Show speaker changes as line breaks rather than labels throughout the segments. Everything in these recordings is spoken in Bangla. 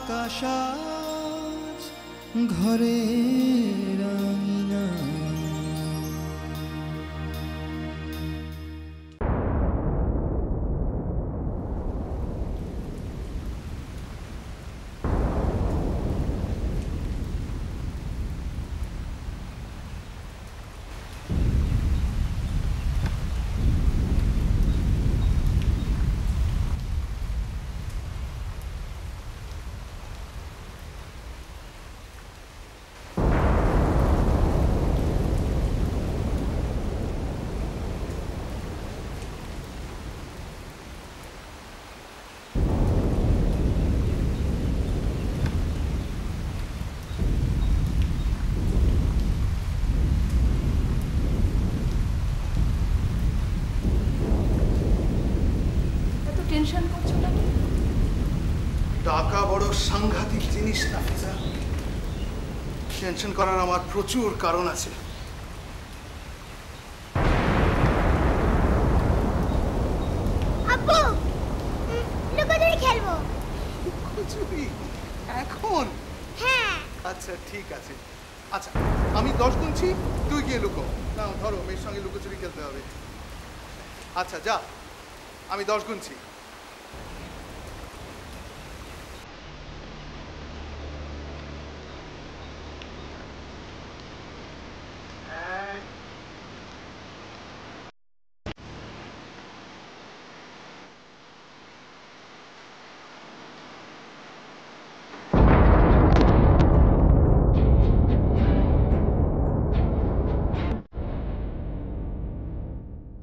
আকাশ আজ ঘরের আঙিনা।
টেনশন করছো না?
টাকা বড় সাংঘাতিক জিনিস নাফিজা। টেনশন করার আমার প্রচুর কারণ আছে।
আব্বু, লুকোচুরি খেলবো।
লুকোচুরি এখন?
হ্যাঁ।
আচ্ছা ঠিক আছে। আচ্ছা আমি 10 গুনছি, তুই গিয়ে লুকো। না ধরো মেয়ের সঙ্গে লুকোচুরি খেলতে হবে। আচ্ছা যা, আমি 10 গুনছি।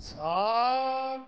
Sir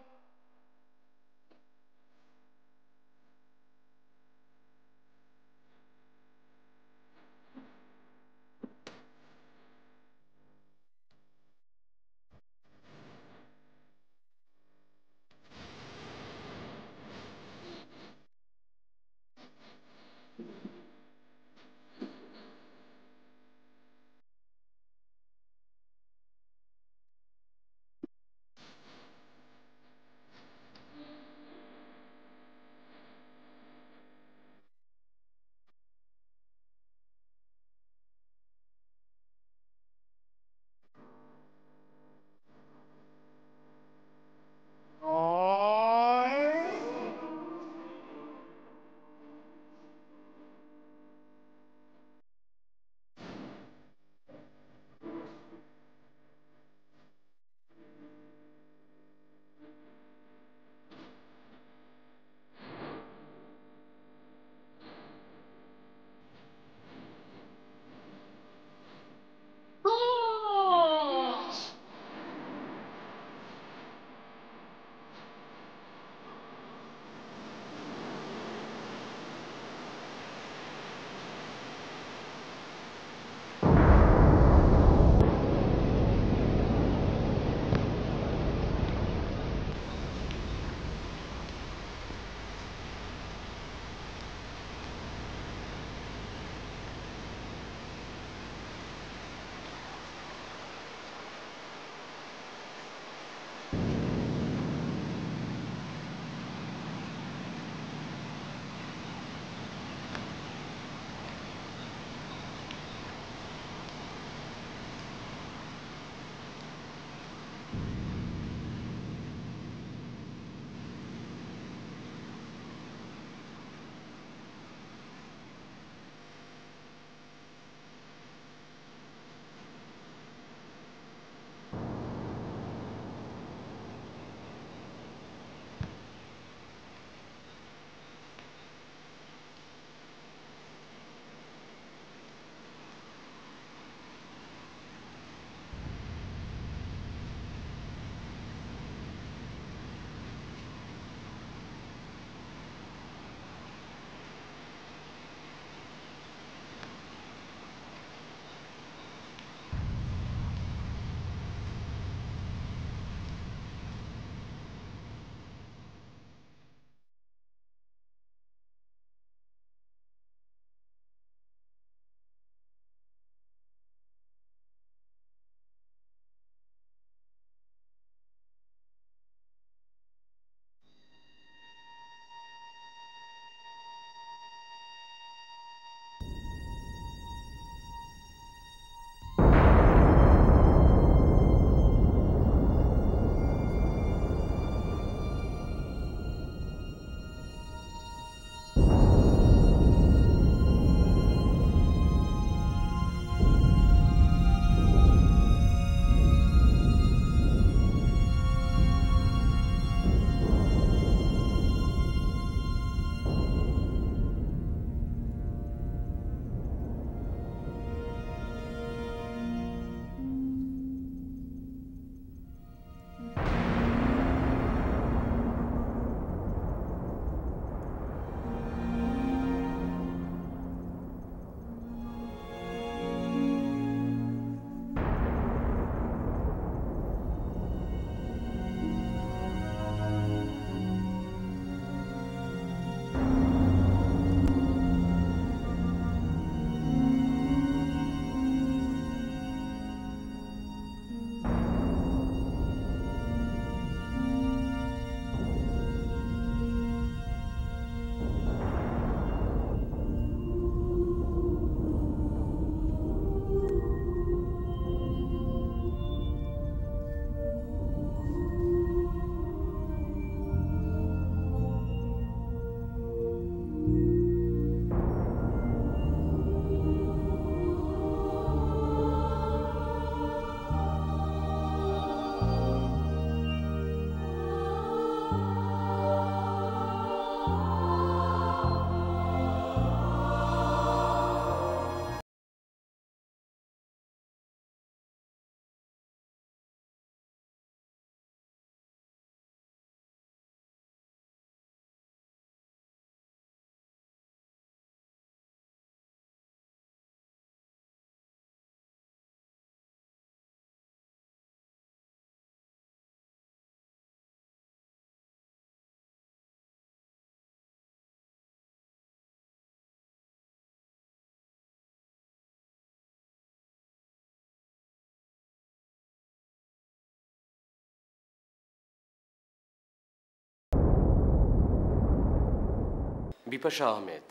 Bipasha Ahmed,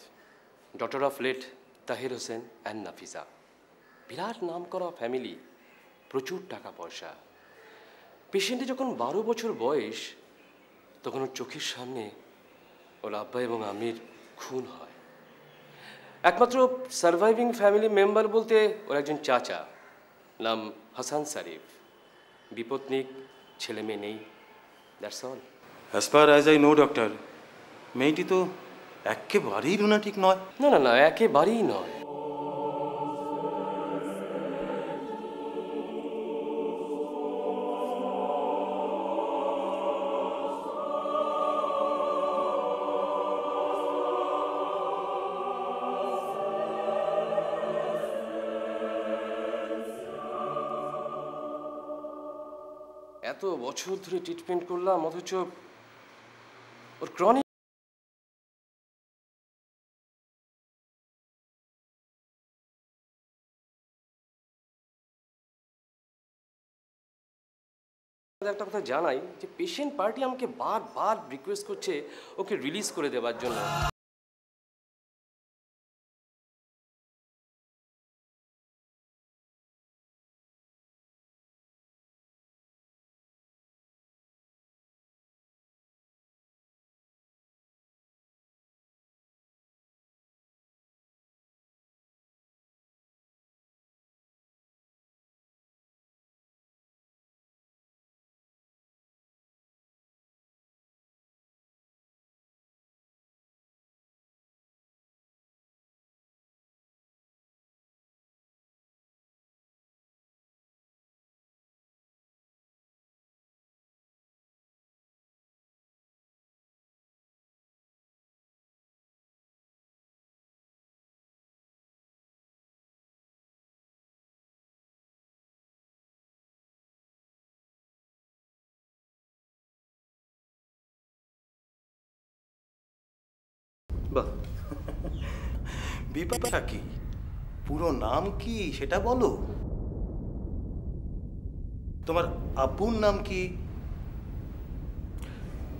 daughter of late Tahir Hossain and Nafisa. বিরাট নাম করা ফ্যামিলি, প্রচুর টাকা পয়সা। পেশেন্টের যখন 12 বছর বয়স তখন ওর চোখের সামনে ওর আব্বা এবং আমির খুন হয়। একমাত্র সার্ভাইভিং ফ্যামিলি মেম্বার বলতে ওর একজন চাচা, নাম হাসান শরীফ। বিপত্নিক, ছেলে মেয়ে নেই, that's all.
As far as I know doctor, মেয়েটি তো একেবারেই লুনাটিক নয়।
না না না, একেবারেই নয়। এত বছর ধরে ট্রিটমেন্ট করলাম, অথচ ওর ক্রনিক একটা কথা জানাই যে পেশেন্ট পার্টি আমাকে বারবার রিকোয়েস্ট করছে ওকে রিলিজ করে দেওয়ার জন্য।
বাহ, বিপাশা কি? পুরো নাম কি সেটা বলো। তোমার আব্বুর নাম কি?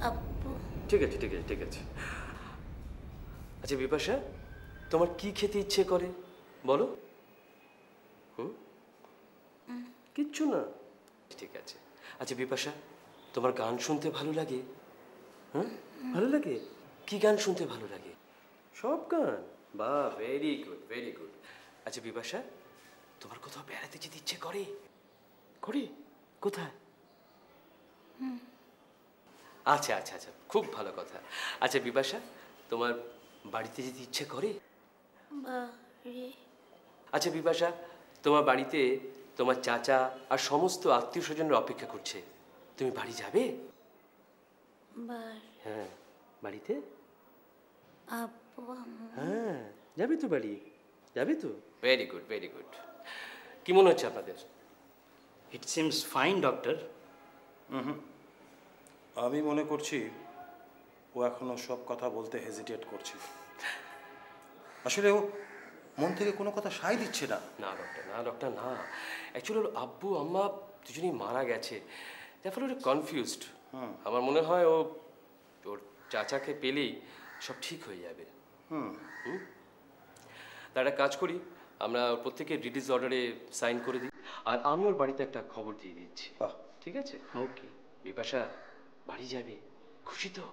আব্বু
ঠিক আছে ঠিক আছে ঠিক আছে। আচ্ছা বিপাশা, তোমার কি খেতে ইচ্ছে করে বলো? কিচ্ছু না? ঠিক আছে। আচ্ছা বিপাশা, তোমার গান শুনতে ভালো লাগে? হ্যাঁ, ভালো লাগে? কি গান শুনতে ভালো লাগে? সব গান? বাহ, ভেরি গুড ভেরি গুড। আচ্ছা বিপাশা, তোমার কোথাও বেড়াতে যেতে ইচ্ছে করে? করে? কোথায়? আচ্ছা আচ্ছা আচ্ছা, খুব ভালো কথা। আচ্ছা বিপাশা, তোমার বাড়িতে যেতে ইচ্ছে করে?
বাড়ি
আচ্ছা বিপাশা, তোমার বাড়িতে তোমার চাচা আর সমস্ত আত্মীয় স্বজনরা অপেক্ষা করছে, তুমি বাড়ি যাবে?
বাড়ি
হ্যাঁ, বাড়িতে?
আব্বু আম্মু
হ্যাঁ, যাবে তো বাড়ি? যাবে তো? Very good very good. কি মনে হচ্ছে আপনাদের?
It seems fine doctor.
আমি মনে করছি ও এখনো সব কথা বলতে হেজিটেট করছে। আসলে ও মন থেকে কোনো কথা সায় দিচ্ছে না।
না ডক্টর, না ডক্টর, না। অ্যাকচুয়ালি ওর আব্বু আম্মা দুজনেই মারা গেছে, তার ফলে ওটা কনফিউজড। আমার মনে হয় ও ওর চাচাকে পেলেই সব ঠিক হয়ে যাবে। তার একটা কাজ করি, আমরা প্রত্যেকে রিলিজ অর্ডারে সাইন করে দিই, আর আমি ওর বাড়িতে একটা খবর দিয়ে দিচ্ছি। ঠিক আছে? ওকে। বিপাশা বাড়ি যাবে, খুশি তো?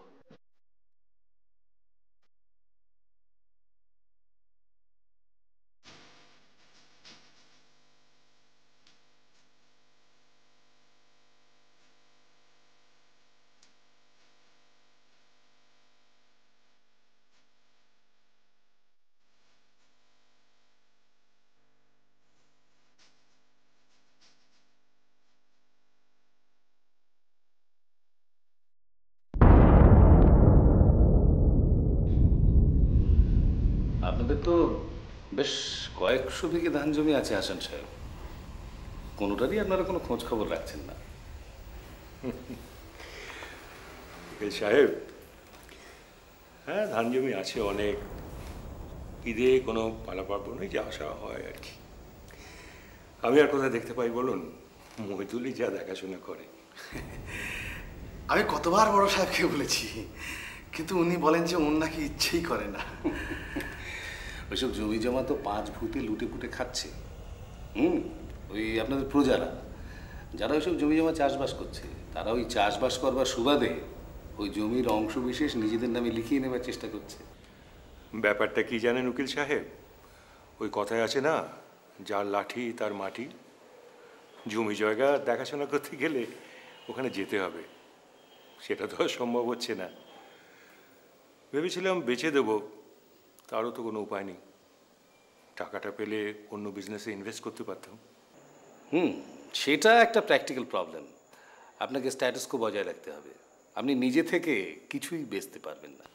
আপনাদের তো বেশ কয়েকশো বিঘে ধান জমি আছে হাসান সাহেব, কোনোটারই আপনারা কোনো খোঁজ খবর রাখছেন না।
সাহেব, হ্যাঁ ধান জমি আছে অনেক, ঈদে কোনো পালা পার্বণে যা আসা হয় আর কি। আমি আর কোথায় দেখতে পাই বলুন? মহিদুলই যা দেখাশোনা করে।
আমি কতবার বড় সাহেবকে বলেছি,
কিন্তু উনি বলেন যে ওর নাকি ইচ্ছেই করে না।
ওইসব জমি জমা তো 5 ভূতে লুটে পুটে খাচ্ছে। ওই আপনাদের প্রজারা যারা ওইসব জমি জমা চাষবাস করছে, তারা ওই চাষবাস করবার সুবাদে ওই জমির অংশ বিশেষ নিজেদের নামে লিখিয়ে নেবার চেষ্টা করছে।
ব্যাপারটা কি জানেন উকিল সাহেব, ওই কথায় আছে না, যার লাঠি তার মাটি। জমি জায়গা দেখাশোনা করতে গেলে ওখানে যেতে হবে, সেটা তো আর সম্ভব হচ্ছে না। ভেবেছিলাম বেচে দেবো, তারও তো কোনো উপায় নেই। টাকাটা পেলে অন্য বিজনেসে ইনভেস্ট করতে পারতাম।
সেটা একটা প্র্যাকটিক্যাল প্রবলেম। আপনাকে স্ট্যাটাসকো বজায় রাখতে হবে। আপনি নিজে থেকে কিছুই বেচতে পারবেন না।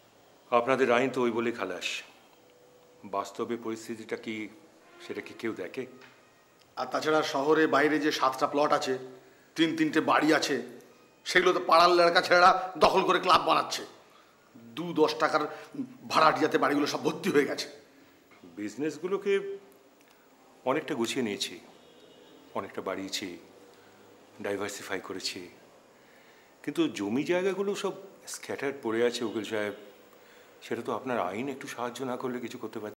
আপনাদের আইন তো ওই বলে খালাস, বাস্তবে পরিস্থিতিটা কি সেটা কি কেউ দেখে?
আর তাছাড়া শহরে বাইরে যে 7টা প্লট আছে, 3-3টে বাড়ি আছে, সেগুলো তো পাড়ার লড়কা ছেলেরা দখল করে ক্লাব বানাচ্ছে। 2-10 টাকার ভাড়াটিয়াতে বাড়িগুলো সব ভর্তি হয়ে গেছে।
বিজনেসগুলোকে অনেকটা গুছিয়ে নিয়েছি, অনেকটা বাড়িয়েছি, ডাইভার্সিফাই করেছি, কিন্তু জমি জায়গাগুলো সব স্ক্যাটার্ড পড়ে আছে উকিল সাহেব। সেটা তো আপনার আইন একটু সাহায্য না করলে কিছু করতে পারে।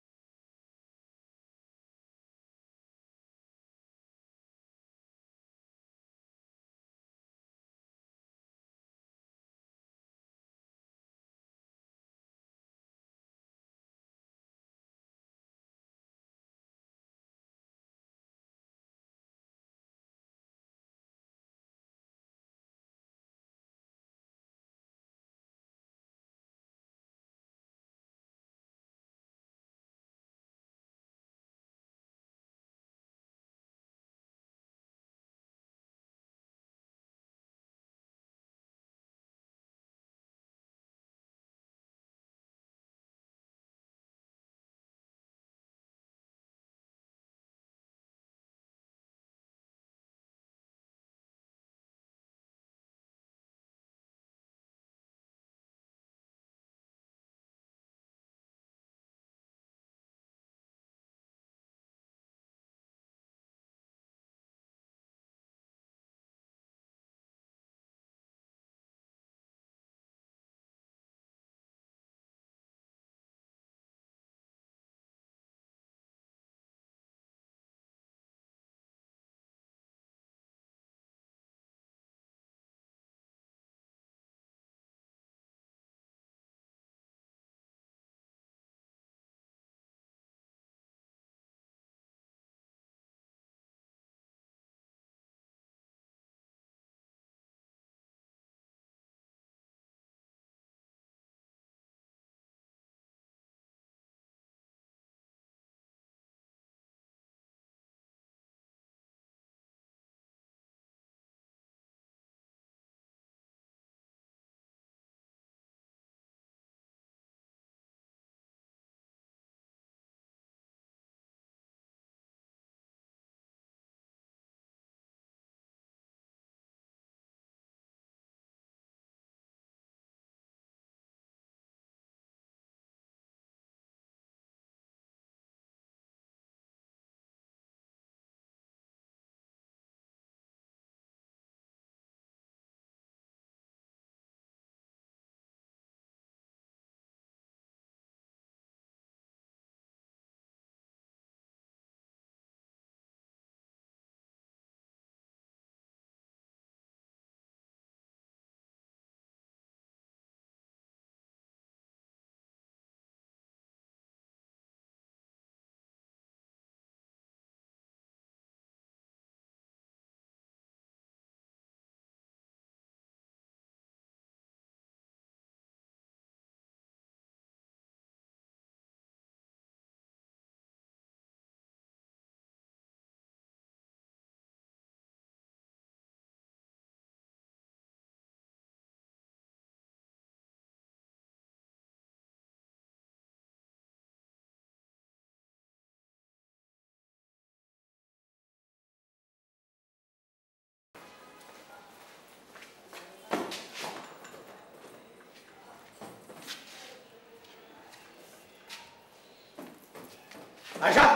আয়শা,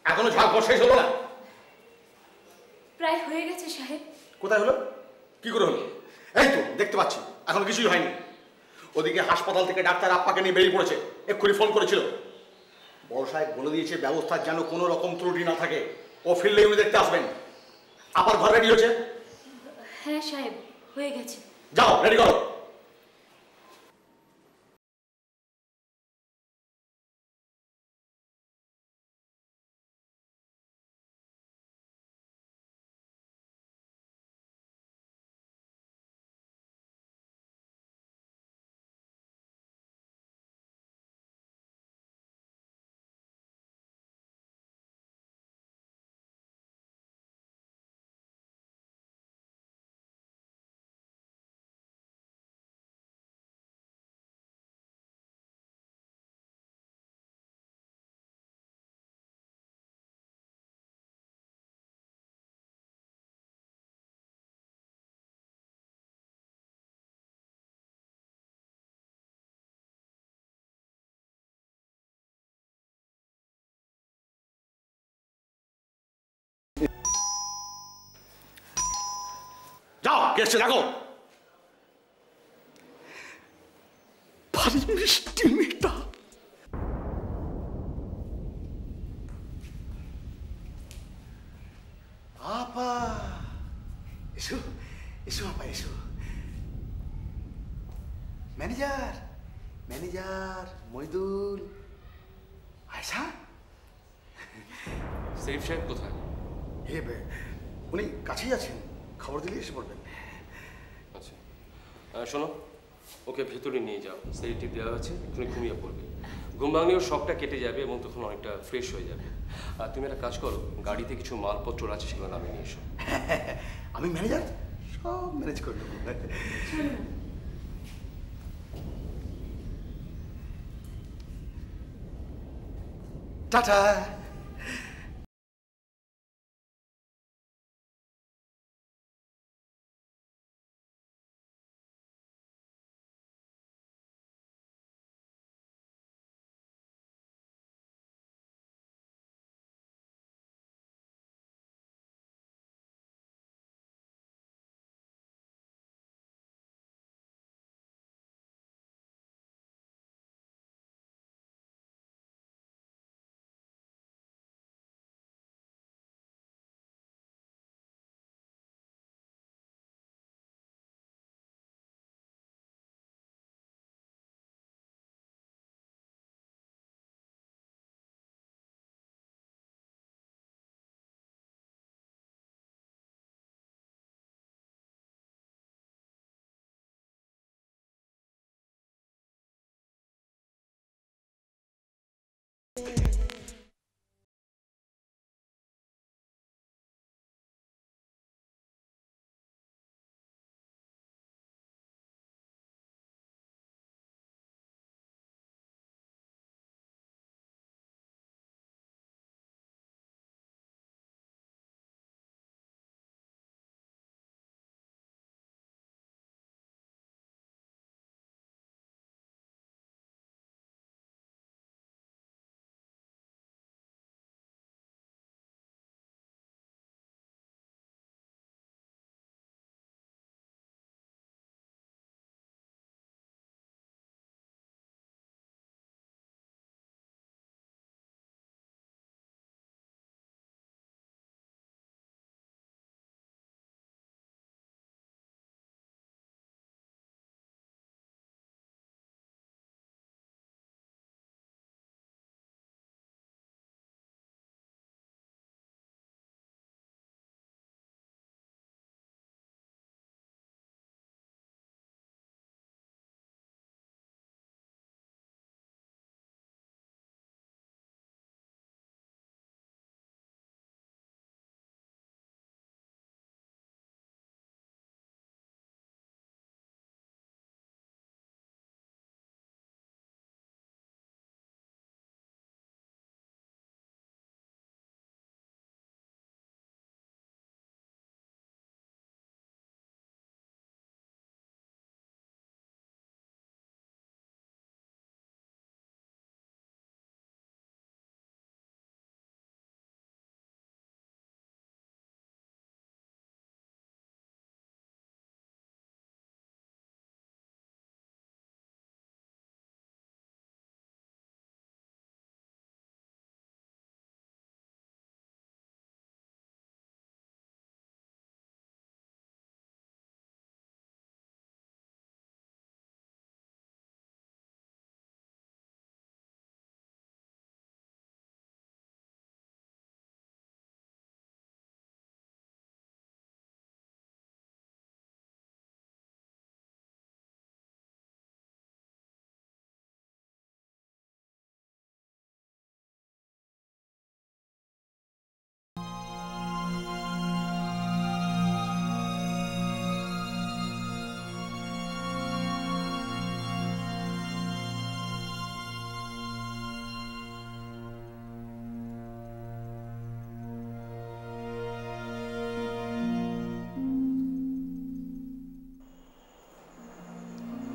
এখনো ঝালপড় শেষ হলো না?
প্রায় হয়ে গেছে সাহেব।
কোথায় হলো? কি করে হলো? এই তো দেখতে পাচ্ছি, এখন কিছুই হয়নি। ওদিকে হাসপাতাল থেকে ডাক্তার আপ্পাকে নিয়ে বেরিয়ে পড়েছে, এক্ষুনি ফোন করেছিল। বড় সাহেব বলে দিয়েছে ব্যবস্থার যেন কোনো রকম ত্রুটি না থাকে, ও ফিরলেই উনি দেখতে আসবেন। আপার ঘর রেডি হয়েছে?
হ্যাঁ সাহেব, হয়ে গেছে।
যাও রেডি করো। যাও, কে এসছে দেখো। ভারী মিষ্টি মেয়েটা। আপা এসো, এসো আপা এসো। Manager, manager Moidul. আয়সা,
সেলিম সাহেব কোথায়?
হে উনি কাছেই আছেন, খবর দিলে এসে পড়বেন।
আচ্ছা শোনো, ওকে ভেতরে নিয়ে যাও, সেরিটিভ দেওয়া আছে, এখানে ঘুমিয়ে পড়বে। ঘুম ভাঙলে ওর শখটা কেটে যাবে এবং তখন অনেকটা ফ্রেশ হয়ে যাবে। আর তুমি একটা কাজ করো, গাড়িতে কিছু মালপত্র আছে সেগুলো নামে নিয়ে এসো।
আমি ম্যানেজার, সব ম্যানেজ করে দেবো। টাটা।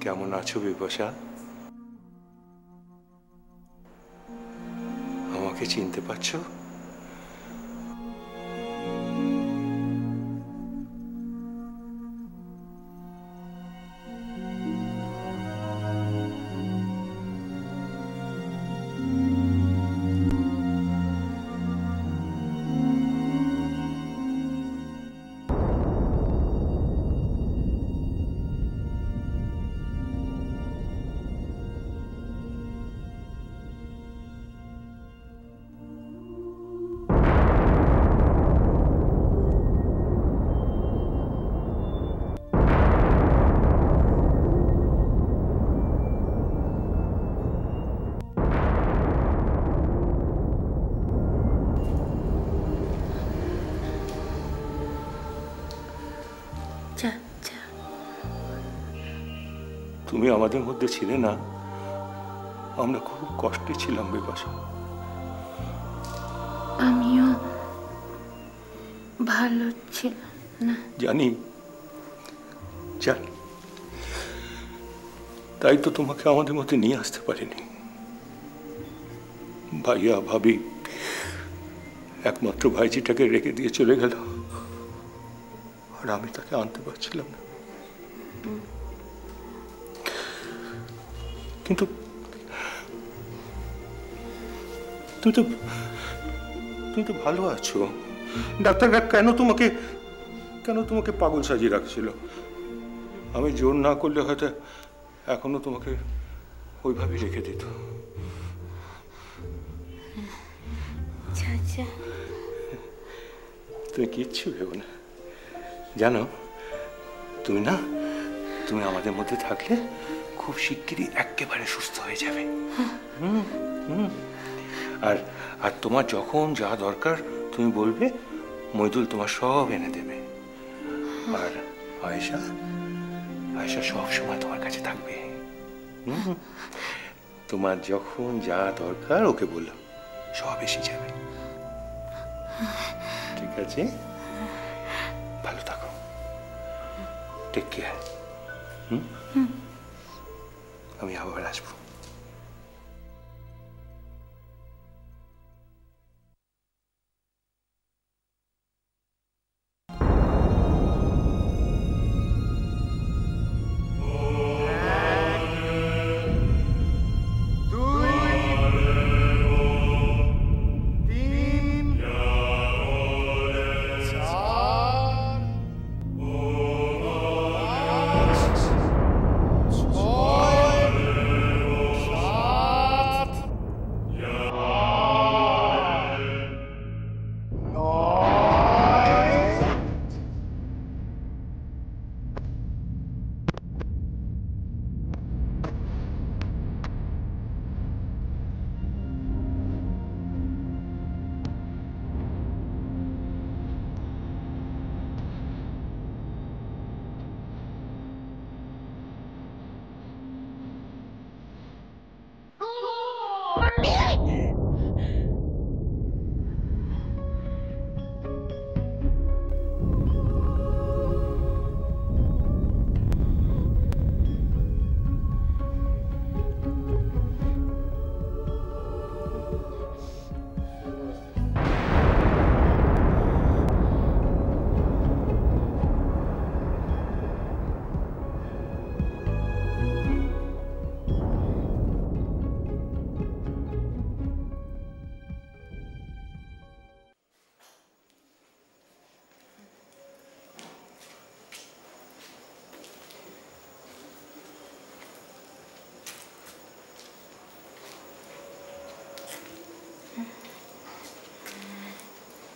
কেমন আছো বিপাশা? আমাকে চিনতে পারছো? তুমি আমাদের মধ্যে ছিলে না, আমরা খুব কষ্টে ছিলাম বিপাশা।
আমিও ভালো ছিলাম না।
জানি জানি, তাই তো তোমাকে আমাদের মধ্যে নিয়ে আসতে পারিনি। ভাইয়া ভাবি একমাত্র ভাইজিটাকে রেখে দিয়ে চলে গেল, আর আমি তাকে আনতে পারছিলাম না। কিন্তু তুমি তো ভালো আছো। ডাক্তাররা কেন তোমাকে পাগল সাজিয়ে রাখছিল? আমি জোর না করলে হয়তো এখনো তোমাকে ওইভাবে রেখে দিত। তুমি কিচ্ছু ভেবো না, জানো তুমি আমাদের মধ্যে থাকলে খুব শিগগিরই একেবারে সুস্থ হয়ে যাবে। আর তোমার যখন যা দরকার তুমি বলবে, মইদুল তোমার সব এনে দেবে। আর আয়েশা সব সময় তোমার কাছে থাকবে। তোমার যখন যা দরকার ওকে বললো, সব এসে যাবে। ঠিক আছে, ভালো থাকো, টেক কেয়ার। আমি আবার আসবো।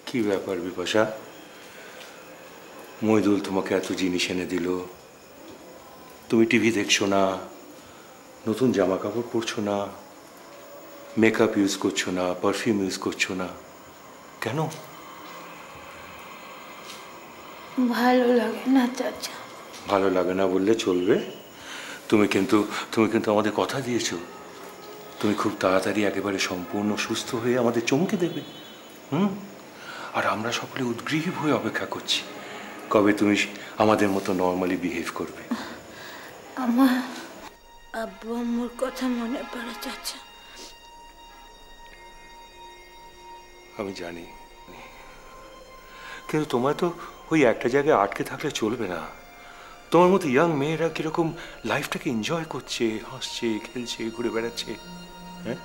কি ব্যাপার বিপাশা? মইদুল তোমাকে এত জিনিস এনে দিল, তুমি টিভি দেখছো না, নতুন জামা কাপড় পরছো না, মেকআপ ইউজ করছো না, পারফিউম ইউজ করছো না, কেন?
ভালো লাগে না চাচা।
ভালো লাগে না বললে চলবে? তুমি কিন্তু আমাদের কথা দিয়েছো, তুমি খুব তাড়াতাড়ি একেবারে সম্পূর্ণ সুস্থ হয়ে আমাদের চমকে দেবে। আর আমরা সকলে উদ্গ্রীব হয়ে অপেক্ষা করছি কবে তুমি আমাদের মতো নর্মালি বিহেভ করবে।
আব্বু আম্মুর কথা মনে পড়ে চাচা।
আমি জানি, কিন্তু তোমার তো ওই একটা জায়গায় আটকে থাকলে চলবে না। তোমার মতো ইয়াং মেয়েরা কিরকম লাইফটাকে এনজয় করছে, হাসছে, খেলছে, ঘুরে বেড়াচ্ছে। হ্যাঁ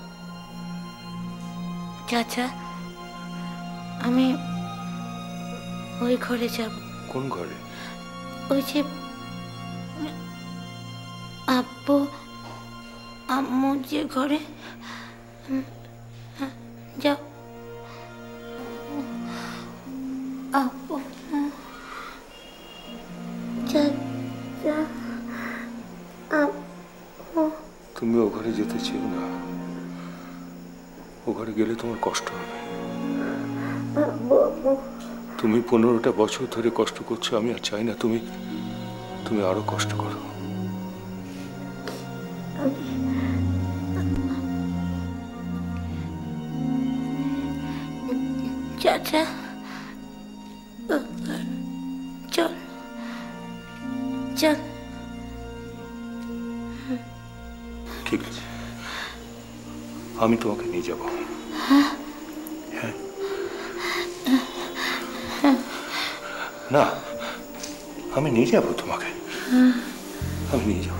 চাচা, আমি ওই ঘরে যাব।
কোন ঘরে?
ওই যে আব্বু আম্মু যে ঘরে। যাও। আব্বু চাচা আব্বু।
তুমি ও ঘরে যেতে চেও না। ও ঘরে গেলে তোমার কষ্ট হবে। তুমি 15টা বছর ধরে কষ্ট করছো, আমি আর চাই না তুমি আরো কষ্ট করো।
চাচা চল চল।
ঠিক আছে, আমি তোমাকে নিয়ে যাব। হ্যাঁ না, আমি নিয়ে যাব তোমাকে, আমি নিয়ে যাব।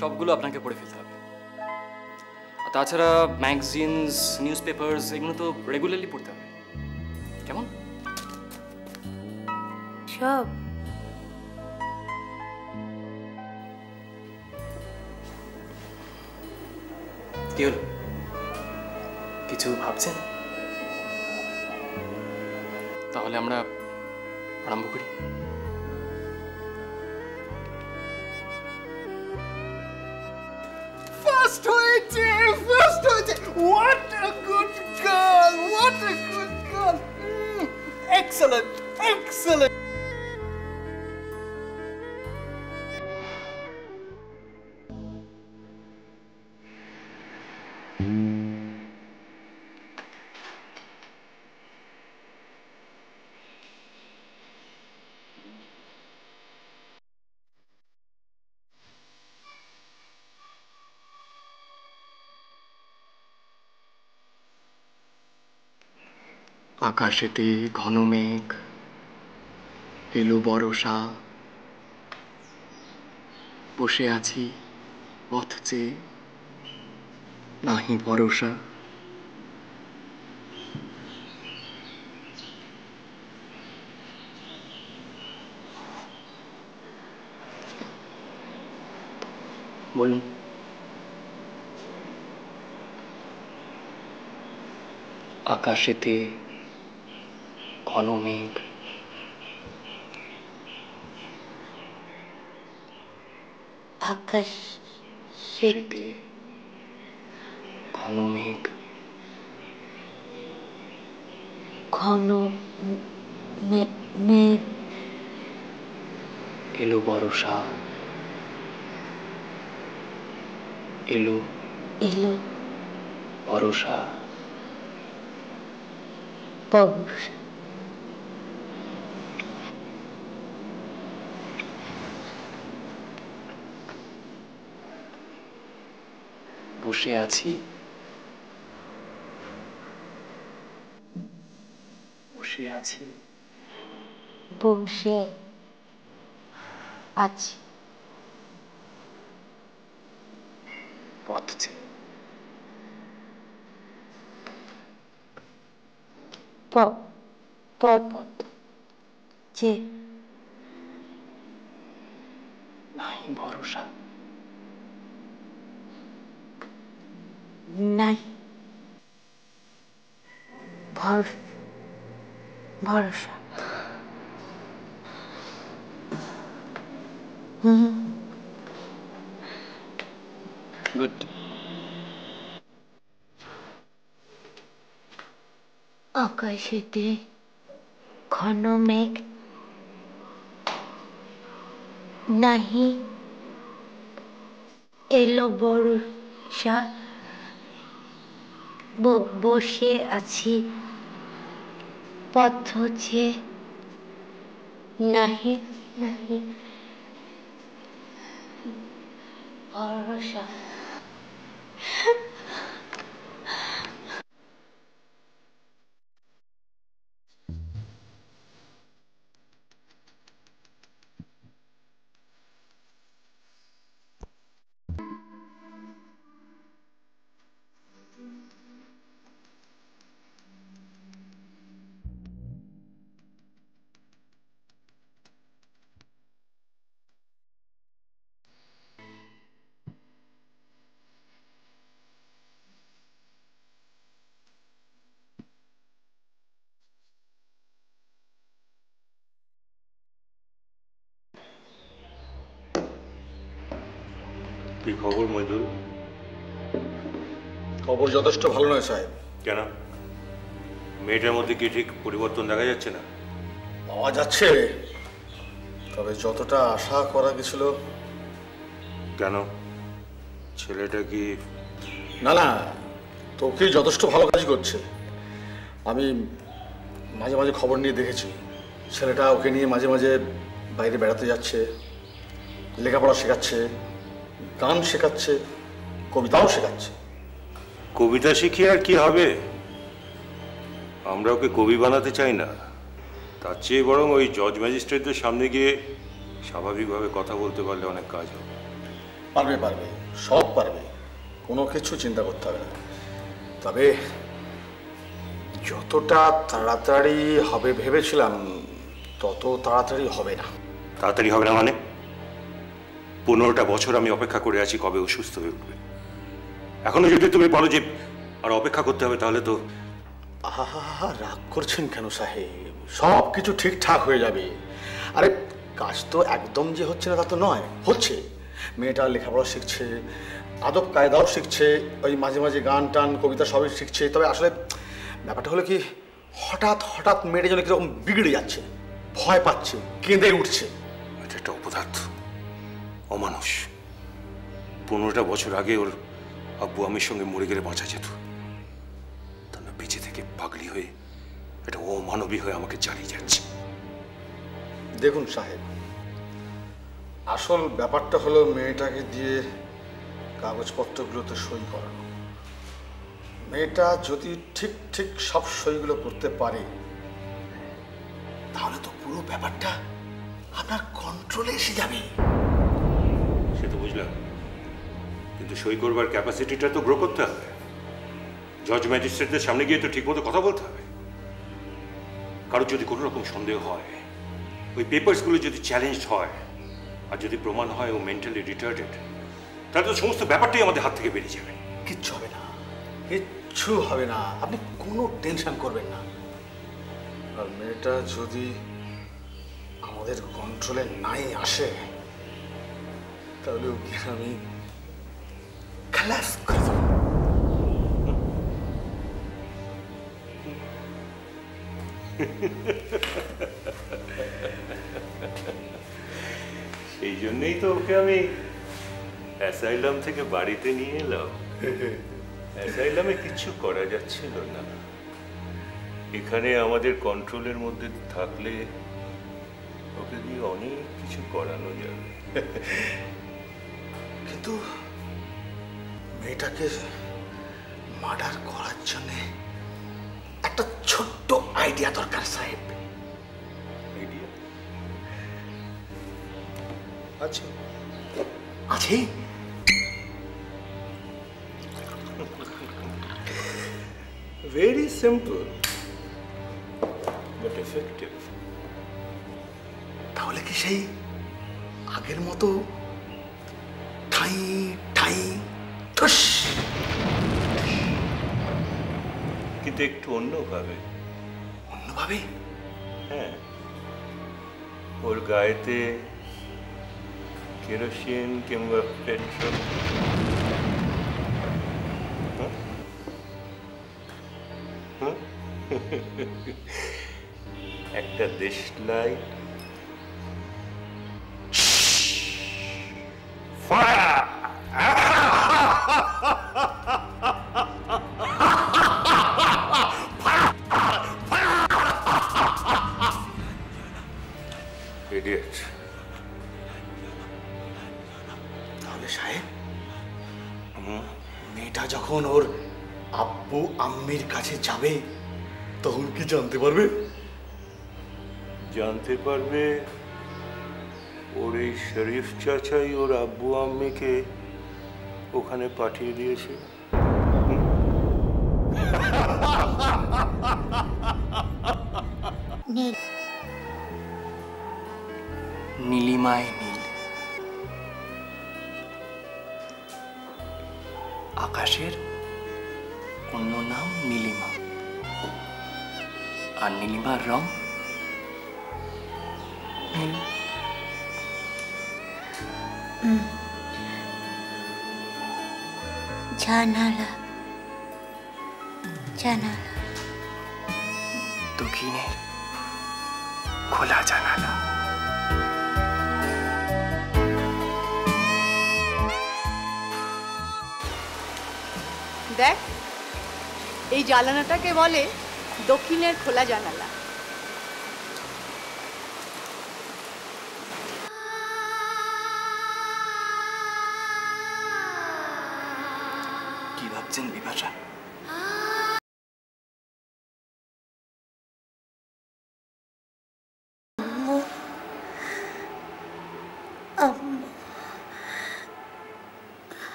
সবগুলো আপনাকে পড়ে ফেলতে হবে। আর তাছাড়া ম্যাগাজিনস, নিউজ পেপার্স এগুলো তো রেগুলারলি পড়তে হবে, কেমন?
সব।
কি হলো, কিছু ভাবছেন? তাহলে আমরা আরম্ভ করি।
ফার্স্ট হয়েছে, ফার্স্ট হয়েছে। What a good girl, what a good girl. Excellent, excellent.
আকাশেতে ঘন মেঘ, এলো বর্ষা, বসে আছি পথ চেয়ে, নাহি ভরসা। বলুন। আকাশেতে ঘন মেঘ,
আকাশ
শীতে ঘন মেঘ,
ঘন মেঘ,
এলো বর্ষা, এলো
এলো
ভরসা।
বর্ষা।
বসে আছি, বসে আছি,
বসে আছি
পথ চেয়ে।
পথ চেয়ে,
নাহি ভরসা।
নাই ভরসা।
গুড।
আকাশেতে ঘন মেঘ, নাহি এলো বর্ষা, বসে আছি পথ চেয়ে, নাহি ভরসা।
কি খবর মজুর?
খবর যথেষ্ট ভালো নয় সাহেব।
কেন, মেয়েটার মধ্যে কি ঠিক পরিবর্তন দেখা যাচ্ছে না?
পাওয়া যাচ্ছে, তবে যতটা আশা করা গেছিল।
কেন, ছেলেটা কি?
না না, তোকে যথেষ্ট ভালো কাজ করছে। আমি মাঝে মাঝে খবর নিয়ে দেখেছি, ছেলেটা ওকে নিয়ে মাঝে মাঝে বাইরে বেড়াতে যাচ্ছে, লেখাপড়া শেখাচ্ছে, গান শেখাচ্ছে, কবিতাও শেখাচ্ছে।
কবিতা শিখিয়ে আর কি হবে? আমরা ওকে কবি বানাতে চাই না, তার চেয়ে বরং ওই জজ ম্যাজিস্ট্রেটদের সামনে গিয়ে স্বাভাবিকভাবে কথা বলতে পারলে অনেক কাজ হবে।
পারবে পারবে, সব পারবে, কোনো কিছু চিন্তা করতে হবে না। তবে যতটা তাড়াতাড়ি হবে ভেবেছিলাম তত তাড়াতাড়ি হবে না।
তাড়াতাড়ি হবে না মানে? 15টা বছর আমি অপেক্ষা করে আছি কবে ও সুস্থ হয়ে উঠবে। এখনো যদি তুমি বলো যে আর অপেক্ষা করতে হবে তাহলে তো।
আহা, রাগ করছেন কেন সাহেব? সব কিছু ঠিকঠাক হয়ে যাবে। আরে কাজ তো একদম যে হচ্ছে না তা তো নয়, হচ্ছে। মেয়েটা লেখাপড়া শিখছে, আদব কায়দাও শিখছে, ওই মাঝে মাঝে গান টান কবিতা সবই শিখছে। তবে আসলে ব্যাপারটা হলো কি, হঠাৎ হঠাৎ মেয়েটা যেন কিরকম বিগড়ে যাচ্ছে, ভয় পাচ্ছে, কেঁদে উঠছে।
এটা একটা অপদার্থ, অমানুষ। 15টা বছর আগে ওর আব্বু আম্মির সঙ্গে মরে গেলে বাঁচা যেত, তা না বেঁচে থেকে পাগলি হয়ে এটা অমানবী হয়ে আমাকে জ্বালিয়ে যাচ্ছে।
দেখুন সাহেব, আসল ব্যাপারটা হলো মেয়েটাকে দিয়ে কাগজপত্রগুলোতে সই করানো। মেয়েটা যদি ঠিক ঠিক সব সইগুলো করতে পারে তাহলে তো পুরো ব্যাপারটা আপনার কন্ট্রোলে এসে যাবে।
সে তো বুঝলাম, কিন্তু সই করবার ক্যাপাসিটিটা তো গ্রো করতে হবে। জজ ম্যাজিস্ট্রেটদের সামনে গিয়ে তো ঠিকমতো কথা বলতে হবে। কারো যদি কোনো রকম সন্দেহ হয়, ওই পেপারসগুলো যদি চ্যালেঞ্জ হয়, আর যদি প্রমাণ হয় ও মেন্টালি রিটার্ডেড, তাহলে তো সমস্ত ব্যাপারটাই আমাদের হাত থেকে বেরিয়ে যাবে।
কিচ্ছু হবে না, কিচ্ছু হবে না, আপনি কোনো টেনশন করবেন না। আর মেয়েটা যদি আমাদের কন্ট্রোলে নাই আসে তাহলে ওকে আমি খালাস করে দেবো।
সেই জন্যই তো ওকে আমি অ্যাসাইলাম থেকে বাড়িতে নিয়ে এলাম। অ্যাসাইলামে কিচ্ছু করা যাচ্ছিল না, এখানে আমাদের কন্ট্রোলের মধ্যে থাকলে ওকে দিয়ে অনেক কিছু করানো যাবে।
কিন্তু মেয়েটাকে মার্ডার করার জন্য একটা ছোট্ট আইডিয়া দরকার সাহেব।
আইডিয়া আছে?
আছে?
Very simple but effective.
তাহলে কি সেই আগের মতো ঠাই ঠাই ঠুস?
কিন্তু একটু অন্যভাবে।
অন্যভাবে?
হ্যাঁ, ওর গায়েতে কেরোসিন কিংবা পেট্রোল, একটা দেশলাই, ইডিয়েট।
তাহলে সাহেব, মেয়েটা যখন ওর আব্বু আম্মির কাছে যাবে তখন কি জানতে পারবে?
জানতে পারবে ওর এই শরীফ চাচাই ওর আব্বু আম্মিকে ওখানে পাঠিয়ে দিয়েছে।
নীলিমায় নীল, আকাশের অন্য নাম নীলিমা, আর নীলিমার রং নীল।
জানালা জানালা,
দক্ষিণের খোলা জানালা।
দেখ, এই জানালাটাকে বলে দক্ষিণের খোলা জানালা।
কি ভাবছেন বিপাশা?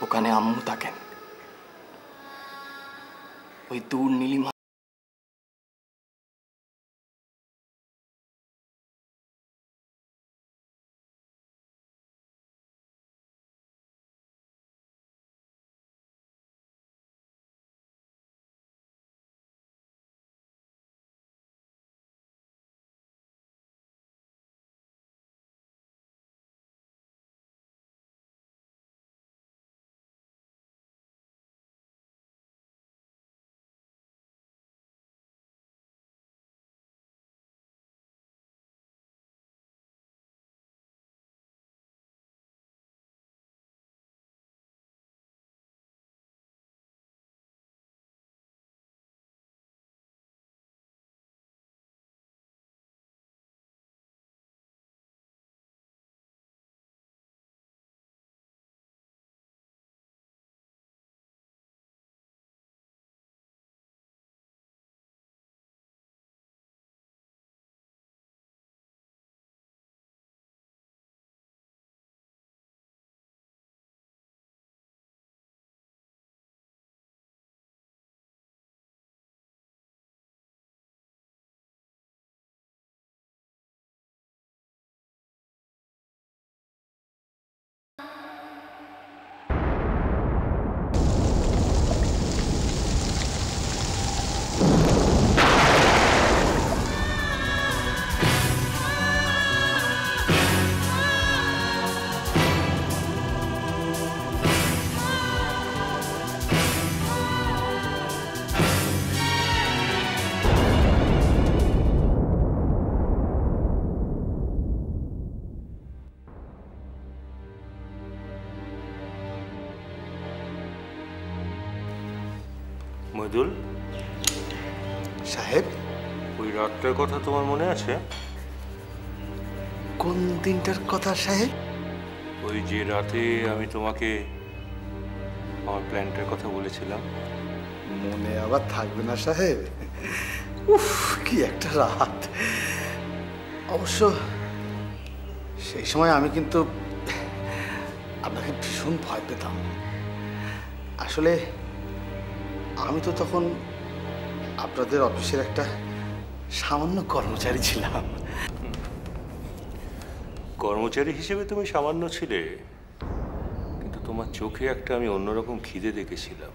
ওখানে আম্মু থাকেন, ওই দূর নীলিমা।
মইদুল
সাহেব,
ওই রাতটার কথা তোমার মনে আছে?
কোন দিনটার কথা সাহেব?
ওই যে রাতে আমি তোমাকে আমার প্ল্যানটার কথা বলেছিলাম।
মনে আবার থাকবে না সাহেব? উফ, কি একটা রাত! অবশ্য সেই সময় আমি কিন্তু আপনাকে ভীষণ ভয় পেতাম। আসলে আমি তো তখন আপনাদের অফিসের একটা সামান্য কর্মচারী ছিলাম।
কর্মচারী হিসেবে তুমি সামান্য ছিলে, কিন্তু তোমার চোখে একটা আমি অন্যরকম খিদে দেখেছিলাম।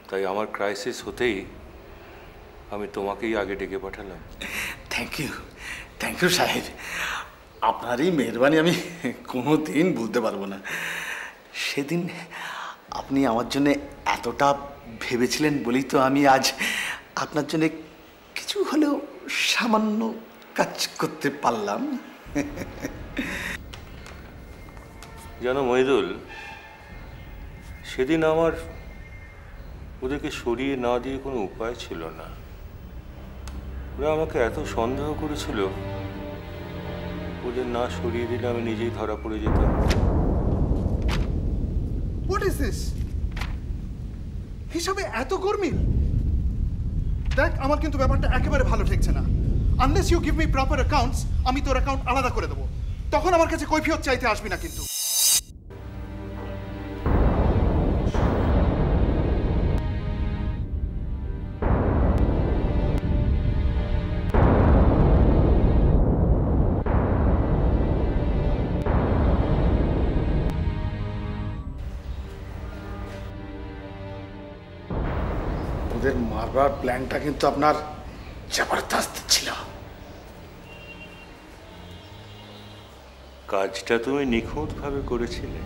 তাই আমার ক্রাইসিস হতেই আমি তোমাকেই আগে ডেকে পাঠালাম।
থ্যাংক ইউ সাহেব। আপনার এই মেহরবানি আমি কোনো দিন ভুলতে পারবো না। সেদিন আপনি আমার জন্য এতটা ভেবেছিলেন বলেই তো আমি আজ আপনার জন্য কিছু হলেও সামান্য কাজ করতে পারলাম।
জানো মইদুল, সেদিন আমার ওদেরকে সরিয়ে না দিয়ে কোনো উপায় ছিল না। ওরা আমাকে এত সন্দেহ করেছিল, ওদের না সরিয়ে দিলে আমি নিজেই ধরা পড়ে যেতাম।
What is this? হিসাবে এত গরমিল? দেখ, আমার কিন্তু ব্যাপারটা একেবারে ভালো ঠেকছে না। Unless you give me proper accounts, আমি তোর অ্যাকাউন্ট আলাদা করে দেবো। তখন আমার কাছে কৈফিয়ত চাইতে আসবি না কিন্তু।
ওদের মারবার প্ল্যানটা কিন্তু আপনার জবরদস্ত ছিল।
কাজটা তুমি নিখুঁতভাবে করেছিলে,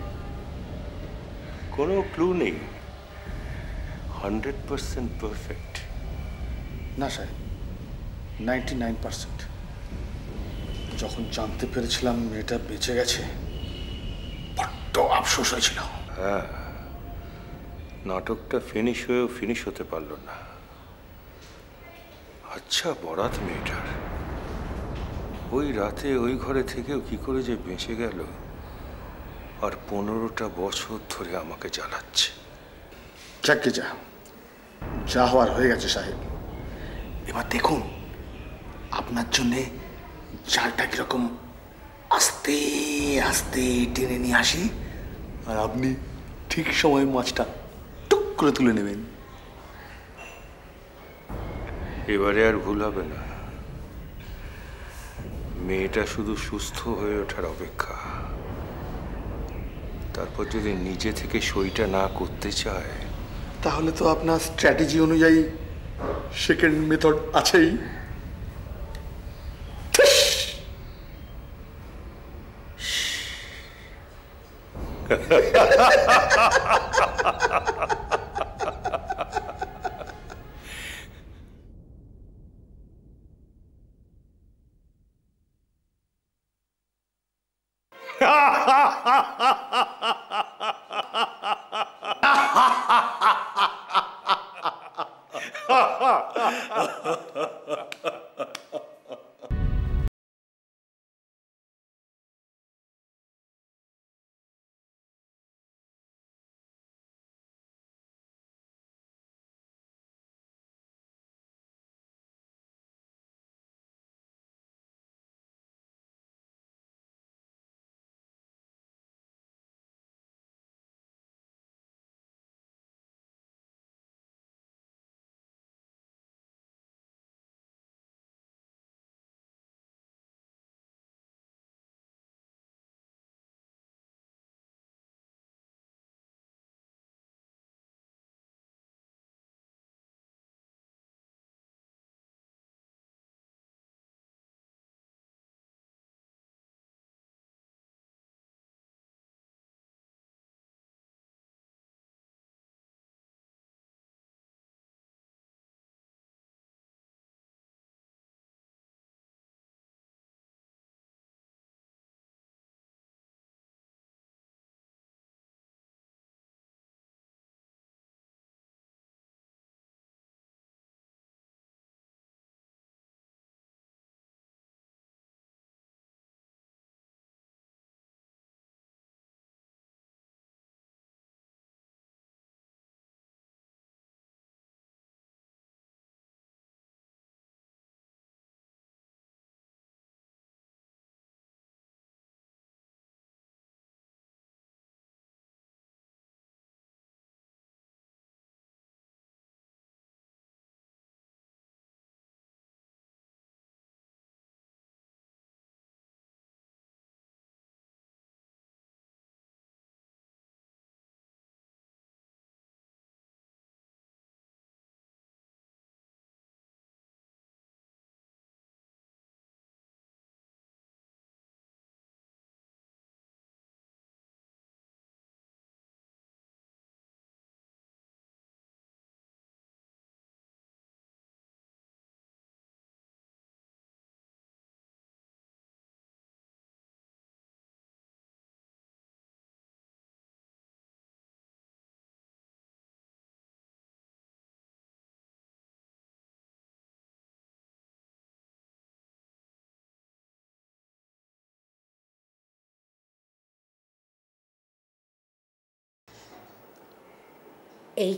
কোনো ক্লু নেই, 100% পারফেক্ট।
না সাহেব, 99%। যখন জানতে পেরেছিলাম মেয়েটা বেঁচে গেছে, বড্ড আফসোস হয়েছিল।
হ্যাঁ, নাটকটা ফিনিশ হয়েও ফিনিশ হতে পারল না। আচ্ছা বরাত মেয়েটার, ওই রাতে ওই ঘরে থেকেও কি করে যে বেঁচে গেল, আর 15টা বছর ধরে আমাকে জ্বালাচ্ছে।
যাকে যা হওয়ার হয়ে গেছে সাহেব। এবার দেখুন আপনার জন্যে জালটা কিরকম আস্তে আস্তে টেনে নিয়ে আসি, আর আপনি ঠিক সময় মাছটা টুক করে তুলে নেবেন।
এবারে আর ভুল হবে না। মেয়েটা শুধু সুস্থ হয়ে ওঠার অপেক্ষা। তারপর যদি নিজে থেকে সইটা না করতে চায়,
তাহলে তো আপনার স্ট্র্যাটেজি অনুযায়ী সেকেন্ড মেথড আছেই।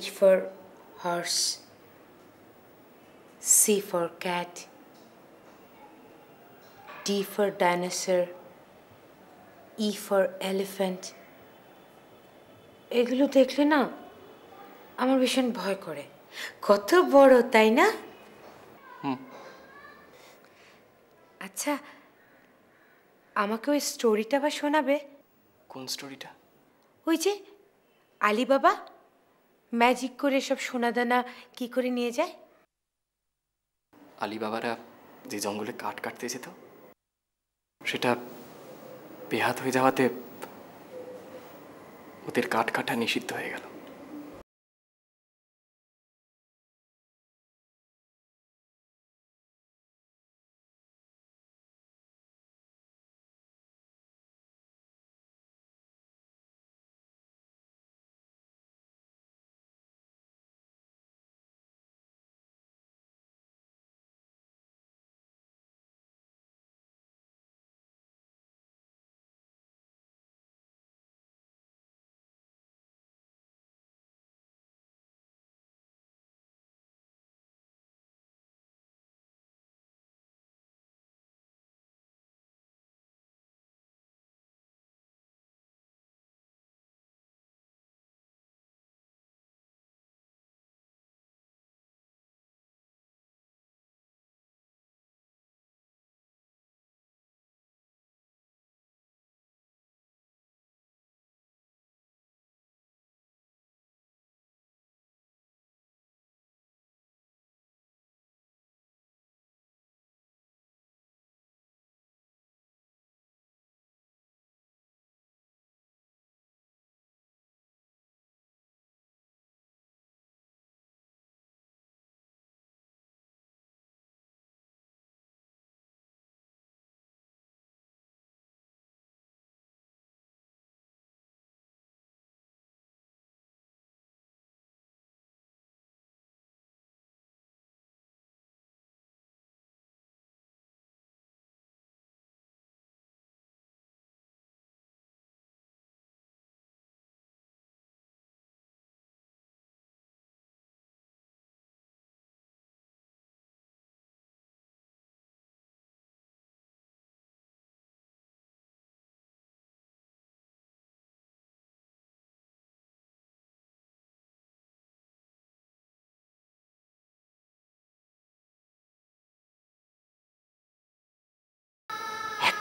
H for horse, C for cat, D for dinosaur, E for elephant. এগুলো দেখলে না আমার ভীষণ ভয় করে। কত বড়, তাই না? আচ্ছা, আমাকে ওই স্টোরিটা বা শোনাবে?
কোন স্টোরিটা?
ওই যে আলিবাবা ম্যাজিক করে সব সোনাদানা কি করে নিয়ে যায়।
আলিবাবারা যে জঙ্গলে কাঠ কাটতে যেত, সেটা বেহাত হয়ে যাওয়াতে ওদের কাঠ কাটা নিষিদ্ধ হয়ে গেল।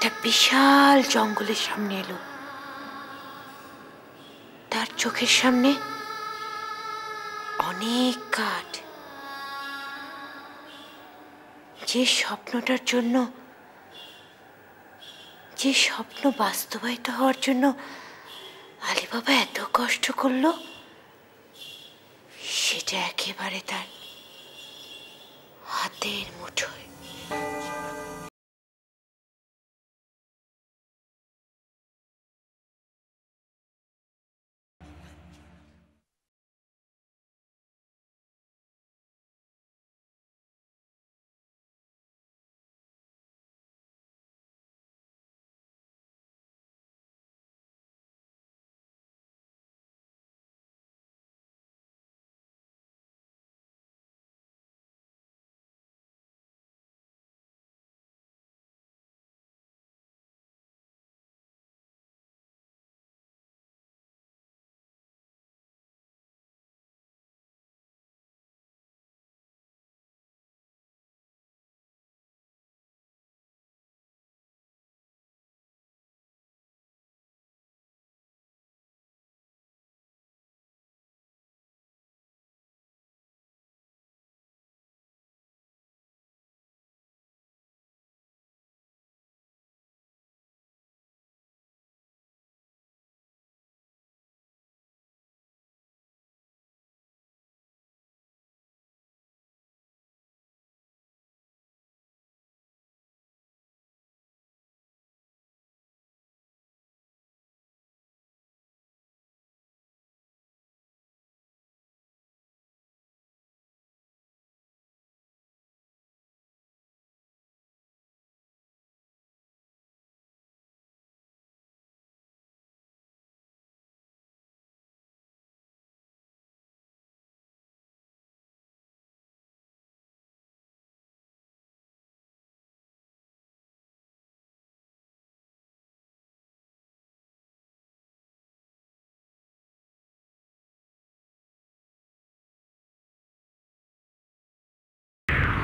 একটা বিশাল জঙ্গলের সামনে এলো। তার চোখের সামনে অনেক কাঠ। যে স্বপ্নটার জন্য, যে স্বপ্ন বাস্তবায়িত হওয়ার জন্য আলিবাবা এত কষ্ট করলো, সেটা একেবারে তার হাতের মুঠোয়।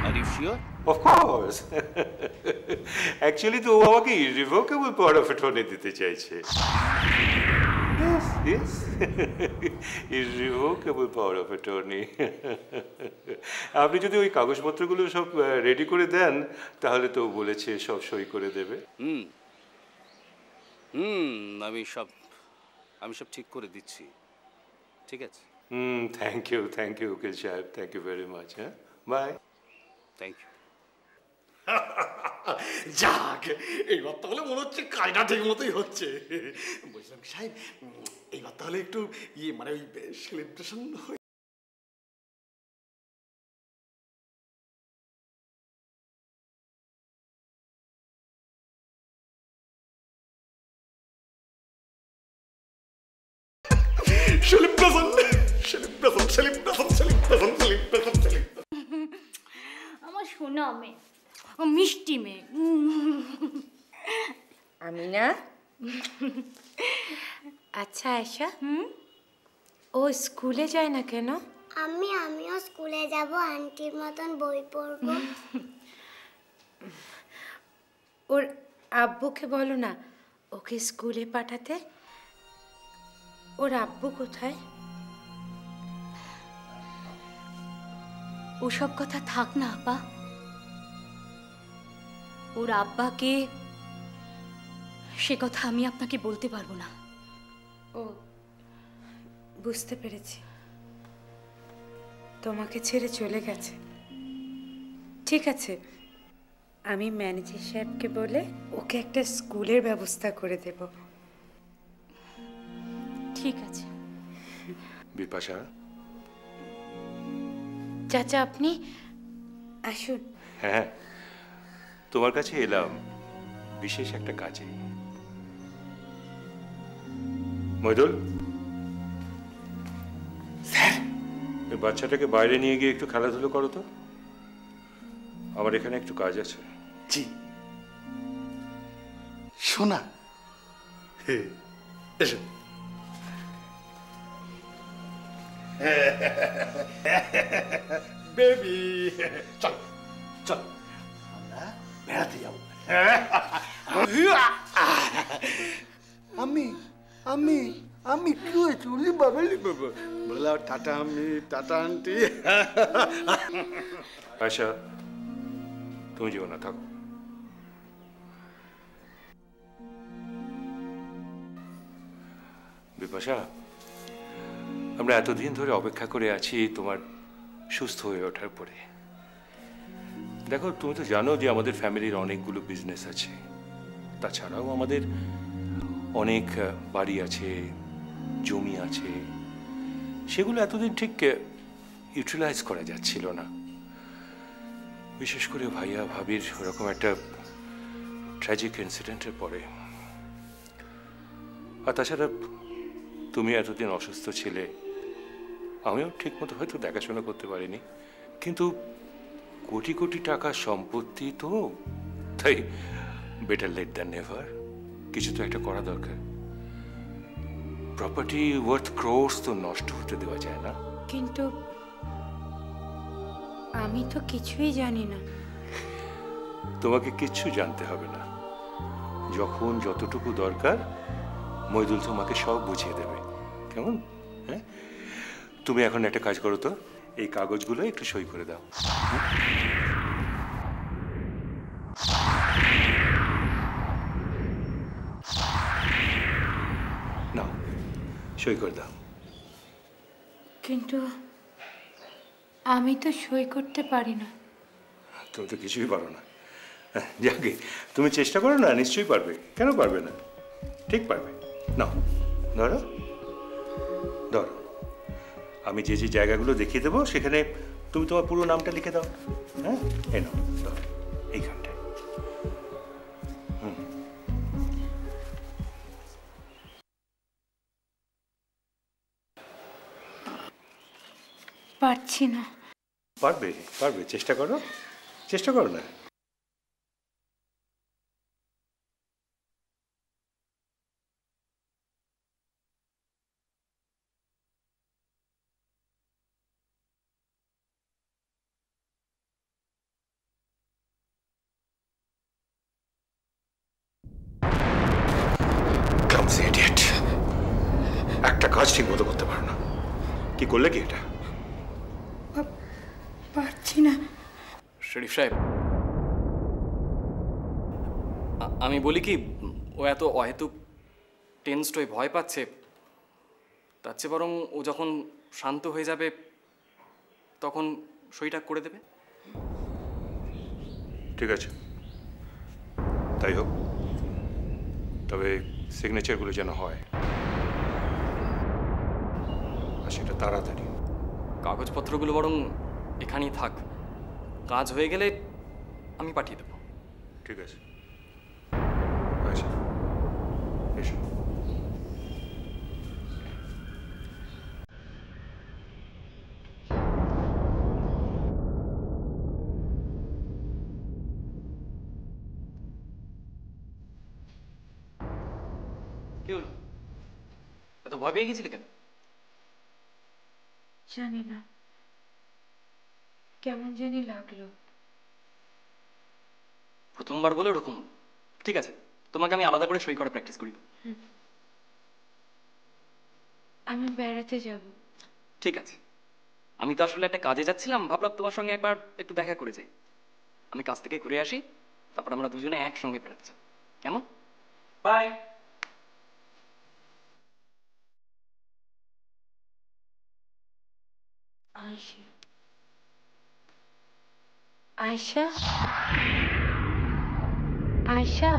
Are you sure?
Of course. Actually তো ও আমাকে ইররিভোকেবল পাওয়ার অফ অ্যাটর্নি দিতে চাইছে। Yes, yes. Irrevocable power of attorney. আপনি যদি ওই কাগজপত্রগুলো সব রেডি করে দেন তাহলে তো বলেছে সব সই করে দেবে।
আমি সব ঠিক করে দিচ্ছি। ঠিক আছে।
থ্যাংক ইউ উকিল সাহেব, থ্যাংক ইউ ভেরি মাচ। হ্যাঁ, বাই।
Thank you.
যাক, এইবার তাহলে মনে হচ্ছে কাজটা ঠিক মতোই হচ্ছে। বলছিলাম কি সাহেব, এইবার তাহলে একটু মানে ওই সেলিব্রেশন হয়।
আমার সোনা মেয়ে, মিষ্টি মেয়ে।
আমি না? আচ্ছা আয়শা, ও স্কুলে যায় না কেন?
আমিও স্কুলে যাব, আন্টির মতন বই পড়ব।
ওর আব্বুকে বলো না ওকে স্কুলে পাঠাতে। ওর আব্বু কোথায়?
ওসব কথা থাক না আপা। ওর আব্বাকে, সে কথা আমি আপনাকে বলতে পারবো না।
ও, বুঝতে পেরেছি, তোমাকে ছেড়ে চলে গেছে। ঠিক আছে, আমি ম্যানেজার সাহেবকে বলে ওকে একটা স্কুলের ব্যবস্থা করে দেব।
ঠিক আছে।
বিপাশা,
চাচা আপনি আসুন।
হ্যাঁ, তোমার কাছে এলাম বিশেষ একটা কাজে। মইদুল, স্যার, এই বাচ্চাটাকে বাইরে নিয়ে গিয়ে একটু খেলাধুলো করো তো। আমার এখানে একটু কাজ আছে।
জি। শোনা, এসো। বেবি, চল চল, আমরা বেড়াতে যাবো। আমি আমি আমি কি হয়েছে উলি বাবালি বাবা বলা টাটা আমি টাটা আন্টি
আয়শা তুমি যেও না, থাকো। বিপাশা, আমরা এতদিন ধরে অপেক্ষা করে আছি তোমার সুস্থ হয়ে ওঠার পরে। দেখো, তুমি তো জানো যে আমাদের ফ্যামিলির অনেকগুলো বিজনেস আছে, তাছাড়াও আমাদের অনেক বাড়ি আছে, জমি আছে, সেগুলো এতদিন ঠিক ইউটিলাইজ করা যাচ্ছিল না। বিশেষ করে ভাইয়া ভাবির ওরকম একটা ট্র্যাজিক ইনসিডেন্টের পরে। আর তাছাড়া তুমি এতদিন অসুস্থ ছিলে, আমিও ঠিক মতো হয়তো দেখাশোনা করতে পারিনি, কিন্তু কোটি কোটি টাকা সম্পত্তি তো, তাই বেটার লেট দ্যান নেভার, কিছু তো একটা করা দরকার। প্রপার্টি ওয়ার্থ ক্রোর্স তো নষ্ট হতে দেওয়া যায় না।
কিন্তু আমি তো কিছুই জানি না।
তোমাকে কিচ্ছু জানতে হবে না, যখন যতটুকু দরকার মইদুল তোমাকে সব বুঝিয়ে দেবে, কেমন? হ্যাঁ, তুমি এখন একটা কাজ করো তো, এই কাগজগুলো একটু সই করে দাও। নাও, সই করে দাও।
কিন্তু আমি তো সই করতে পারি না।
তুমি তো কিছুই পারো না। যাকে তুমি চেষ্টা করো না, নিশ্চয়ই পারবে। কেন পারবে না? ঠিক পারবে। নাও, ধরো ধরো, আমি যে যে জায়গাগুলো দেখিয়ে দেবো সেখানে তুমি তোমার পুরো নামটা লিখে দাও। হ্যাঁ, এই নাও, ধরো এইখানটায়।
পারছি না।
পারবে পারবে, চেষ্টা করো, চেষ্টা করো না। একটা কাজ ঠিক মতো করতে পারো না। কি করলে কি এটা?
পারছি না।
শরীফ সাহেব, আমি বলি কি, ও এত অহেতুক টেন্সড হয়ে ভয় পাচ্ছে, তার চেয়ে বরং ও যখন শান্ত হয়ে যাবে তখন সইটা করে দেবে।
ঠিক আছে, তাই হোক, তবে সিগনেচারগুলো যেন হয়, আর সেটা তাড়াতাড়ি।
কাগজপত্রগুলো বরং এখানেই থাক, কাজ হয়ে গেলে আমি পাঠিয়ে দেবো।
ঠিক আছে, আচ্ছা এসো।
কি হলো, এত ভয় পেয়ে গেছিলে কেন?
জানি না, কেমন জানি লাগলো।
প্রথমবার বলে ওরকম। ঠিক আছে, তোমাকে আমি আলাদা করে সই করা প্র্যাকটিস করি।
আমি বেড়াতে যাব।
ঠিক আছে, আমি তো আসলে একটা কাজে যাচ্ছিলাম, ভাবলাম তোমার সঙ্গে একবার একটু দেখা করে যাই। আমি কাজ থেকে ঘুরে আসি, তারপর আমরা দুজনে একসঙ্গে বেড়াতে যাই, কেমন? বাই।
আয়শা, আয়শা, আয়শা।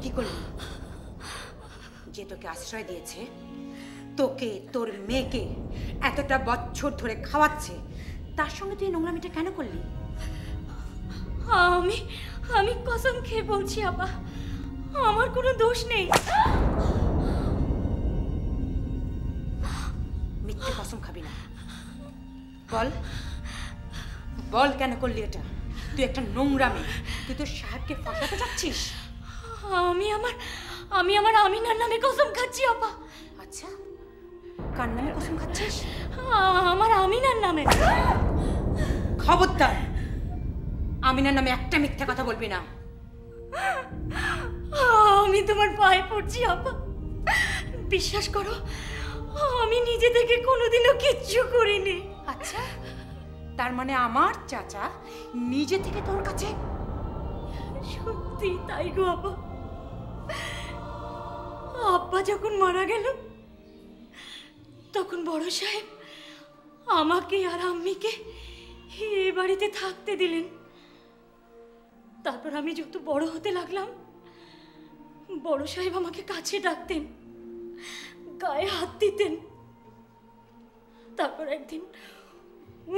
কি করলি? যে তোকে আশ্রয় দিয়েছে, তোকে তোর মেয়েকে এতটা বছর ধরে খাওয়াচ্ছে, তার সঙ্গে তুই নোংরামিটা কেন করলি?
আমি আমি কসম খেয়ে বলছি আপা, আমার কোনো দোষ নেই।
মিথ্যে কসম খাবি না। বল বল, কেন করলি এটা? তুই একটা নোংরা মেয়ে, তুই তোর সাহেবকে ফাঁসাতে চাচ্ছিস।
আমি আমার আমিনার নামে কসম খাচ্ছি আপা।
আচ্ছা, কার নামে কসম খাচ্ছিস?
আমার আমিনার নামে।
খবরদার, আমিনার নামে একটা মিথ্যা কথা বলবি না।
আমি তোমার পায়ে পড়ছি আপা, বিশ্বাস করো, আমি নিজে থেকে কোনোদিনও কিচ্ছু করিনি।
আচ্ছা, তার মানে আমার চাচা নিজে থেকে তোর কাছে?
সত্যি তাই গো আপা। আব্বা যখন মারা গেল, তখন বড় সাহেব আমাকে আর আম্মিকে এ বাড়িতে থাকতে দিলেন। তারপর আমি যত বড় হতে লাগলাম, বড় সাহেব আমাকে কাছে ডাকতেন, গায়ে হাত দিতেন। তারপর একদিন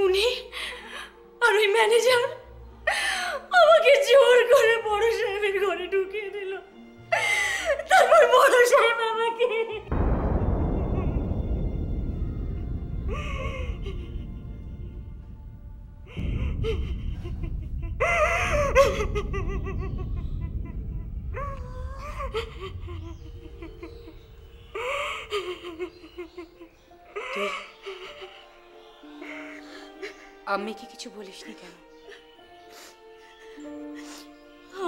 উনি আর ওই ম্যানেজার আমাকে জোর করে বড় সাহেবের ঘরে ঢুকিয়ে দিল। তারপর বড় সাহেব আমাকে
তুই আম্মিকে কিছু বলিসনি কেন?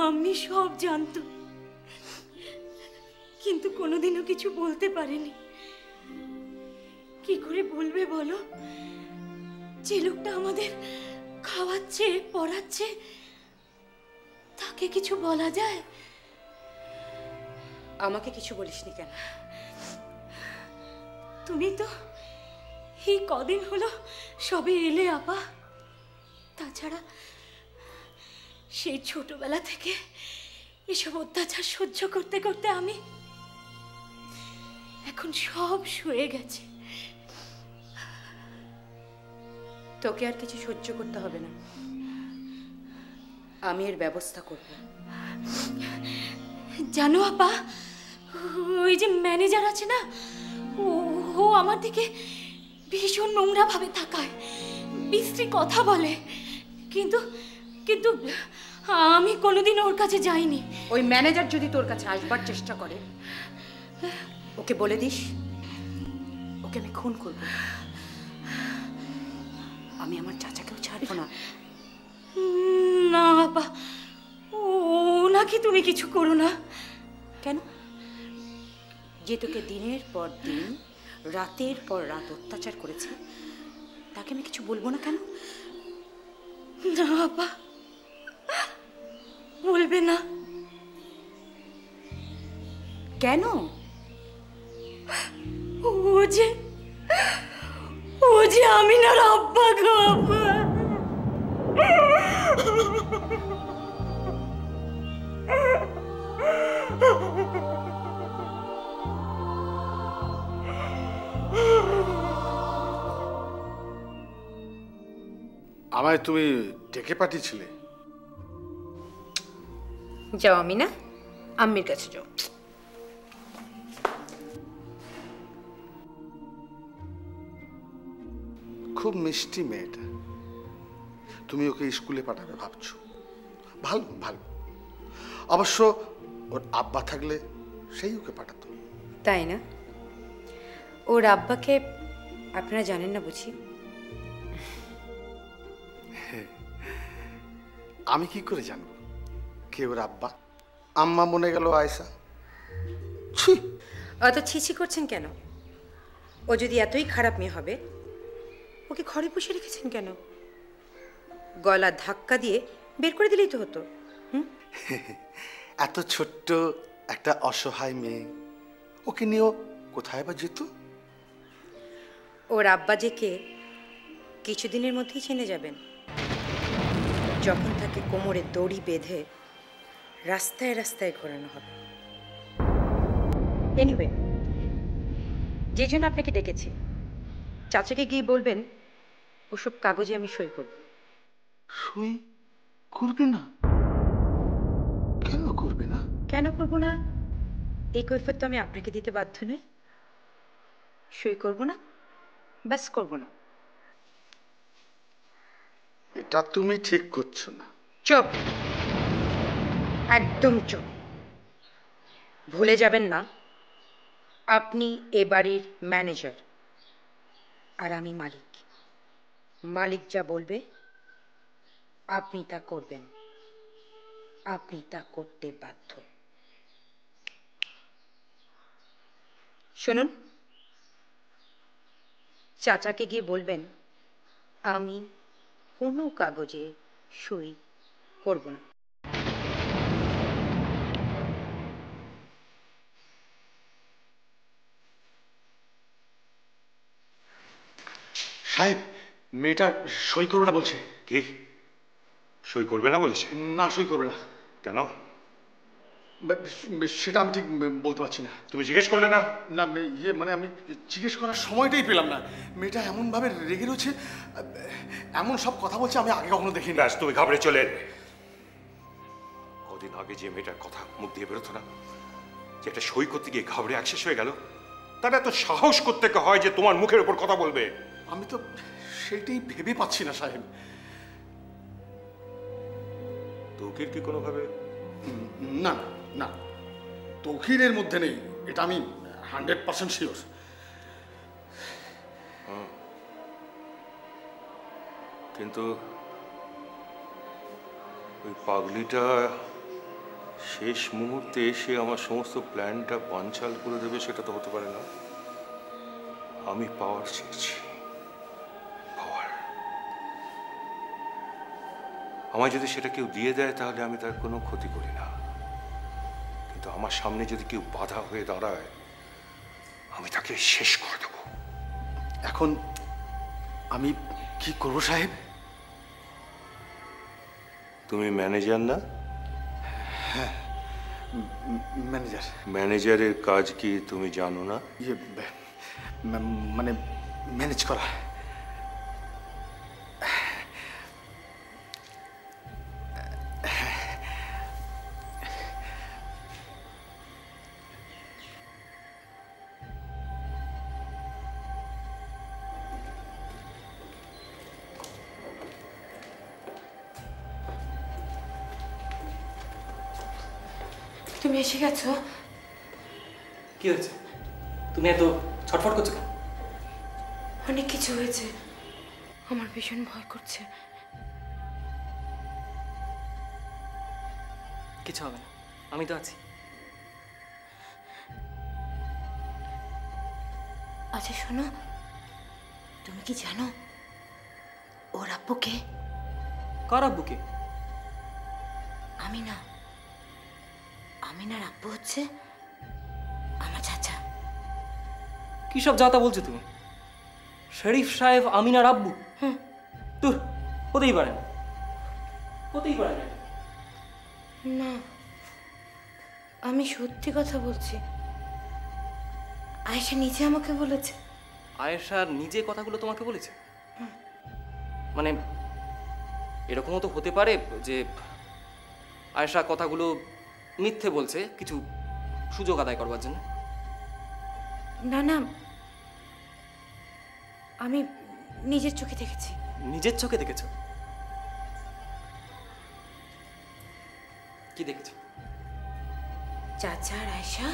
আমি সব জানতো, কিন্তু কোনোদিনও কিছু বলতে পারেনি। কি করে বলবে বলো? যে লোকটা আমাদের খাওয়াচ্ছে, পড়াচ্ছে, তাকে কিছু বলা যায়?
আমাকে কিছু বলিসনি কেন?
তুমি তো এই কদিন হলো সবে এলে আপা। তাছাড়া সেই ছোটবেলা থেকে এসব অত্যাচার সহ্য করতে করতে আমি এখন সব সয়ে গেছে।
তোকে আর কিছু সহ্য করতে হবে না, আমি এর ব্যবস্থা করব।
জানো আপা, ওই যে ম্যানেজার আছে না, ও আমার দিকে ভীষণ নোংরা ভাবে তাকায়, বিশ্রী কথা বলে, কিন্তু কিন্তু আমি কোনোদিন ওর কাছে যাইনি।
ওই ম্যানেজার যদি তোর কাছে আসবার চেষ্টা করে, ওকে বলে দিস ওকে আমি খুন করব। আমি আমার চাচাকেও ছাড়বো না।
না আপা, ও নাকি তুমি কিছু করো না।
কেন? যে তোকে দিনের পর দিন, রাতের পর রাত অত্যাচার করেছে, তাকে আমি কিছু বলবো না কেন?
না আপা, বলবে না।
কেন?
ও যে আমিনার আব্বা গো আপা।
আমায় তুমি ডেকে পাঠিয়েছিলে?
যাও আমিনা, আম্মির কাছে যাও।
খুব মিষ্টি মেয়েটা, তুমি ওকে স্কুলে পাঠাবে ভাবছো? ভালো ভালো, অবশ্য ওর আব্বা থাকলে সেই ওকে পাঠাতো।
তাই না? ওর আব্বাকে আপনারা জানেন না বুঝি?
আমি কি করে জানবো কে ওর আব্বা? আম্মা মনে গেল আয়সা। ছি,
অত ছিছি করছেন কেন? ও যদি এতই খারাপ মেয়ে হবে, ওকে ঘরে বসে রেখেছেন কেন? গলা ধাক্কা দিয়ে বের করে দিলেই তো হতো।
এত ছোট্ট একটা অসহায় মেয়ে, ওকে নিয়েও কোথায় বা যেত?
ওর আব্বা যে কে কিছুদিনের মধ্যেই জেনে যাবেন, যখন তাকে কোমরে দড়ি বেঁধে রাস্তায় রাস্তায় ঘোরানো হবে। এনিওয়ে, যে জন্য আপনাকে ডেকেছি, চাচাকে গিয়ে বলবেন ওসব কাগজে আমি সই করব।
সই করবে না? কেন করবে না?
কেন করব না এই কৈফিয়ত তো আমি আপনাকে দিতে বাধ্য নই। সই করব না, ব্যাস করব না।
এটা তুমি ঠিক করছো না।
চুপ, একদম চুপ। ভুলে যাবেন না আপনি এ বাড়ির ম্যানেজার আর আমি মালিক। মালিক যা বলবে আপনি তা করবেন, আপনি তা করতে বাধ্য। শুনুন, চাচাকে গিয়ে বলবেন আমি কোনো কাগজে সই করব না।
সাহেব, মেয়েটা সই করবে না বলছে।
কি সই করবে না বলেছে?
না, সই করবে না।
কেন?
সেটা আমি ঠিক বলতে পারছি না।
তুমি জিজ্ঞেস করলে না?
না, ইয়ে মানে আমি জিজ্ঞেস করার সময়টাই পেলাম না। মেয়েটা এমনভাবে রেগে রয়েছে, এমন সব কথা বলছে আমি আগে কখনো দেখিনি।
ব্যাস, তুমি ঘাবড়ে চলে এলে। কদিন আগে যে মেয়েটার কথা মুখ দিয়ে বেরোতো না, যে একটা সই করতে গিয়ে ঘাবড়ে অ্যাক্সেস হয়ে গেল, তার এত সাহস করতে হয় যে তোমার মুখের উপর কথা বলবে?
আমি তো সেইটাই ভেবে পাচ্ছি না সাহেব।
তৌকির কি কোনোভাবে?
না না, তৌকিরের মধ্যে নেই, এটা আমি 100% শিওর।
কিন্তু ওই পাগলিটা শেষ মুহূর্তে এসে আমার সমস্ত প্ল্যানটা বানচাল করে দেবে, সেটা তো হতে পারে না। আমি পাওয়ার চেয়েছি, পাওয়ার। আমায় যদি সেটা কেউ দিয়ে দেয় তাহলে আমি তার কোনো ক্ষতি করি না, কিন্তু আমার সামনে যদি কেউ বাধা হয়ে দাঁড়ায় আমি তাকে শেষ করে দেব।
এখন আমি কি করব সাহেব?
তুমি ম্যানেজার না?
হ্যাঁ, ম্যানেজার।
ম্যানেজারের কাজ কি তুমি জানো না?
ইয়ে মানে ম্যানেজ করা।
তুমি এসে গেছো?
কি হয়েছে? তুমি এত ছটফট করছো কেন?
অনেক কিছু হয়েছে, আমার ভীষণ ভয় করছে।
কিছু হবে না, আমি তো আছি।
আচ্ছা শোনো, তুমি কি জানো ওর আব্বুকে?
কার আব্বুকে?
আমি না, আমিনার আব্বু হচ্ছে আমার চাচা।
কি সব যাতা বলছো তুমি? শরীফ সাহেব আমিনার আব্বু? দূর, হতেই পারে না, হতেই পারে না।
না, আমি সত্যি কথা বলছি। আয়েশা নিজে আমাকে বলেছে।
আয়েশা নিজে কথাগুলো তোমাকে বলেছে? মানে এরকমও তো হতে পারে যে আয়েশা কথাগুলো মিথ্যে বলছে কিছু সুযোগ আদায় করবার জন্য।
না না, আমি নিজের চোখে দেখেছি।
নিজের চোখে দেখেছো? কি দেখেছো?
চাচা আর আয়েশা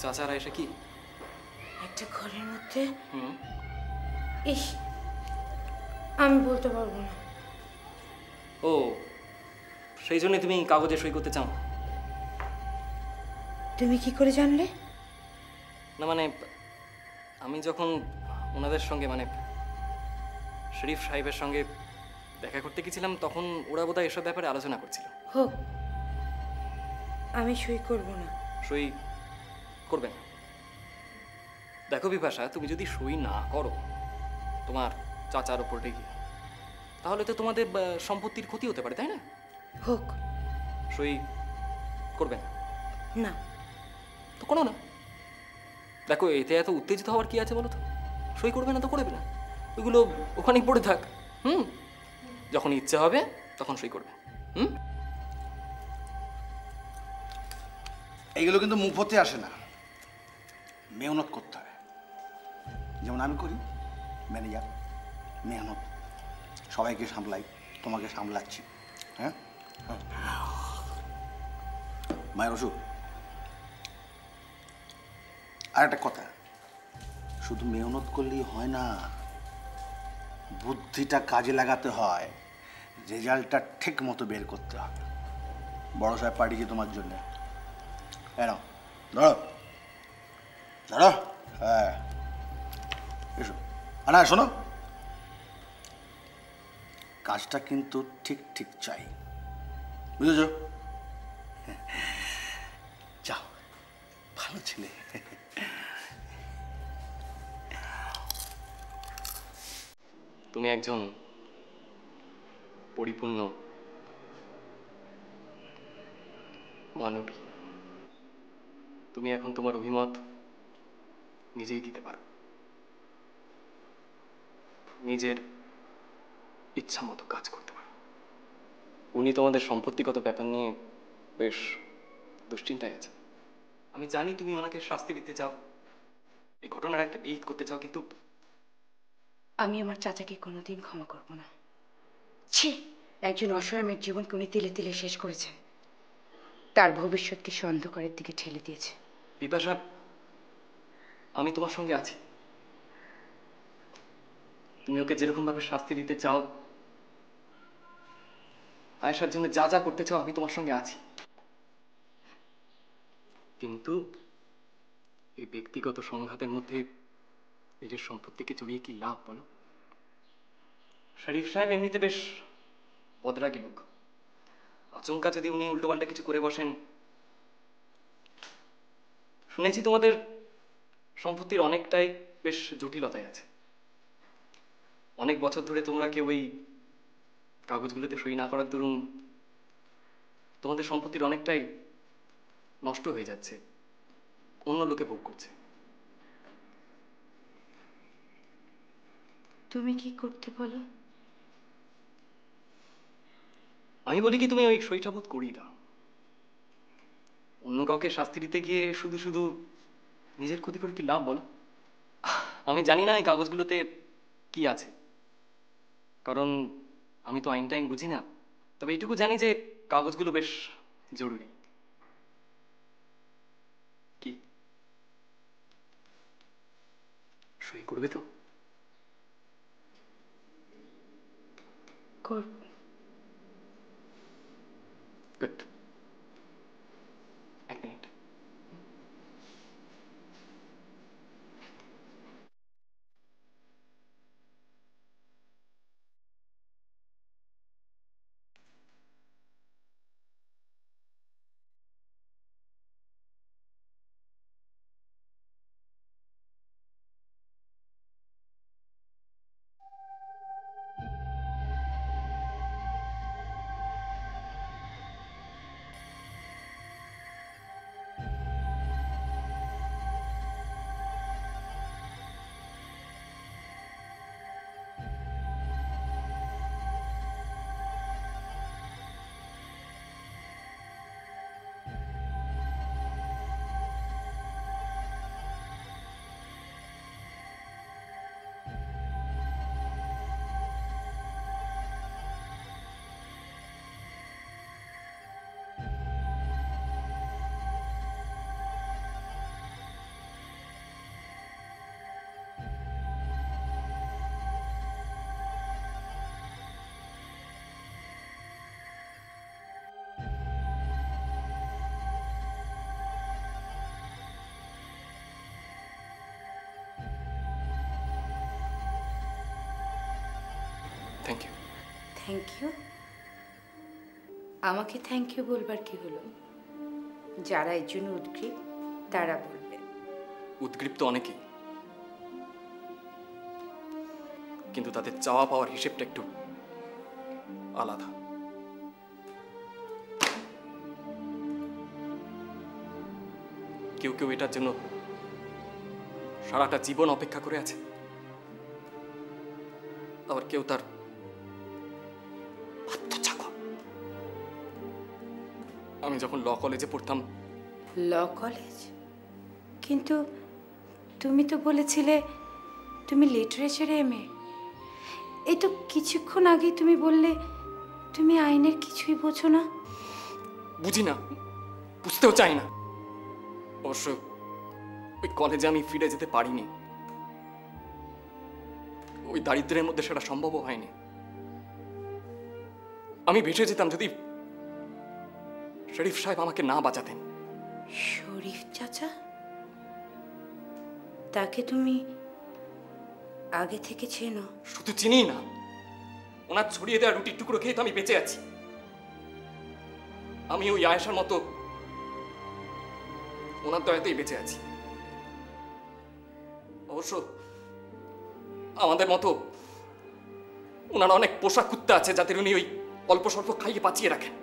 চাচা আর আয়েশা কি
একটা ঘরের মধ্যে।
ইস,
আমি বলতে পারবো না।
ও, সেই জন্য তুমি কাগজে সই করতে চাও?
তুমি কি করে জানলে?
না মানে আমি যখন ওনাদের সঙ্গে মানে শরীফ সাহেবের সঙ্গে দেখা করতে গেছিলাম তখন ওরা বোধহয় এসব ব্যাপারে আলোচনা করছিল।
হোক, আমি সই করব না।
সই করবে না? দেখো বিপাশা, তুমি যদি সই না করো তোমার চাচার ওপর রেগে, তাহলে তো তোমাদের সম্পত্তির ক্ষতি হতে পারে, তাই না?
হোক,
সই করবে না?
না,
তো করো না। দেখো এতে এত উত্তেজিত হওয়ার কি আছে বলো তো? সই করবে না তো করবে না, ওইগুলো ওখানেই পড়ে থাক। যখন ইচ্ছে হবে তখন সই করবে।
এইগুলো কিন্তু মুখ হতে আসে না, মেহনত করতে হয়। যেমন আমি করি, ম্যানেজার, মেহনত, সবাইকে সামলাই, তোমাকে সামলাচ্ছি। হ্যাঁ মায়ের অসুখ। আর একটা কথা, শুধু মেহনত করলেই হয় না, বুদ্ধিটা কাজে লাগাতে হয়, রেজাল্টটা ঠিক মতো বের করতে হবে। বড় সাহেব পাঠিয়েছি তোমার জন্য। ধরো ধরো, হ্যাঁ এসো। না শোনো, কাজটা কিন্তু ঠিক ঠিক চাই, বুঝেছ? যাও, ভালো ছেলে।
তুমি একজন পরিপূর্ণ মানবী। তুমি এখন তোমার অভিমত নিজেই দিতে পারো, নিজের ইচ্ছা মতো কাজ করতে পারো। উনি তোমাদের সম্পত্তিগত ব্যাপার নিয়ে বেশ দুশ্চিন্তায় আছে। আমি জানি তুমি ওনাকে শাস্তি দিতে চাও, এই ঘটনার একটা বিহিত করতে চাও, কিন্তু
আমি আমার চাচাকে কোনোদিন ক্ষমা করব না। ছি, একজন অসহায় মেয়ের জীবনকে উনি তিলে তিলে শেষ করেছেন, তার ভবিষ্যৎকে সে অন্ধকারের দিকে ঠেলে দিয়েছে।
বিপাশা, আমি তোমার সঙ্গে আছি। তুমি ওকে যেরকম ভাবে শাস্তি দিতে চাও, আয়েশার জন্য যা যা করতে চাও, আমি তোমার সঙ্গে আছি। কিন্তু এই ব্যক্তিগত সংঘাতের মধ্যে নিজের সম্পত্তিকে জড়িয়ে কি লাভ বলো? শরীফ সাহেব এমনিতে বেশ বদরাগী লোক। আচমকা যদি উনি উল্টোপাল্টা কিছু করে বসেন। শুনেছি তোমাদের সম্পত্তির অনেকটাই বেশ জটিলতায় আছে। অনেক বছর ধরে তোমরা কেউ ওই কাগজগুলোতে সই না করার দরুন তোমাদের সম্পত্তির অনেকটাই নষ্ট হয়ে যাচ্ছে, অন্য লোকে ভোগ করছে।
তুমি কি করতে বলো?
আমি বলি কি, তুমি ওই সইটা বোধ করিয়ে দাও। অন্য কাউকে শাস্তি দিতে গিয়ে শুধু শুধু নিজের ক্ষতি করে কি লাভ বলো? আমি জানি না এই কাগজগুলোতে কি আছে, কারণ আমি তো আইন টাইন বুঝি না। তবে এইটুকু জানি যে কাগজগুলো বেশ জরুরি। কি সই করবে তো?
করব।
গুড। এক minute. Thank you.
Thank you? আমাকে থ্যাংক ইউ বলবার কি হলো? যারা এর জন্য উদ্গ্রীব তারা বলবে।
উদ্গ্রীব তো অনেকেই, কিন্তু তাদের চাওয়া পাওয়ার হিসেবটা একটু আলাদা। কেউ কেউ এটার জন্য সারাটা জীবন অপেক্ষা করে আছে, আবার কেউ তার বাধ্য চাকর। আমি যখন ল কলেজে পড়তাম।
Law college? কিন্তু তুমি তো বলেছিলে তুমি লিটারেচারে এমএ। এই তো কিছুক্ষণ আগেই তুমি বললে তুমি আইনের কিছুই বোঝো না।
বুঝি না, বুঝতেও চাই না। অবশ্য ওই কলেজে আমি ফিরে যেতে পারিনি, ওই দারিদ্র্যের মধ্যে সেটা সম্ভবও হয়নি। আমি ভেসে যেতাম যদি শরীফ সাহেব আমাকে না বাঁচাতেন।
শরীফ চাচা? তাকে তুমি আগে থেকে চেনো?
শুধু চিনি না, ওনার ছড়িয়ে দেওয়া রুটির টুকরো খেয়ে তো আমি বেঁচে আছি। আমি ওই আয়েশার মতো ওনার দয়াতেই বেঁচে আছি। অবশ্য আমাদের মতো ওনার অনেক পোষা কুত্তা আছে যাদের উনি ওই অল্প স্বল্প খাইয়ে বাঁচিয়ে রাখেন।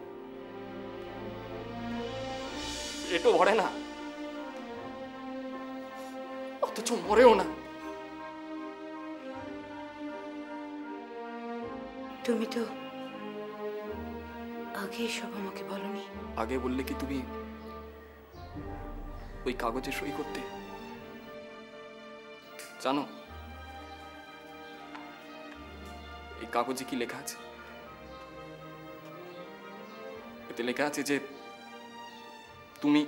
পেটও ভরে না, অথচ মরেও না।
তুমি তো আগে সব আমাকে বলনি।
আগে বললে কি তুমি ওই কাগজে সই করতে? জানো এই কাগজে কি লেখা আছে? এতে লেখা আছে যে তুমি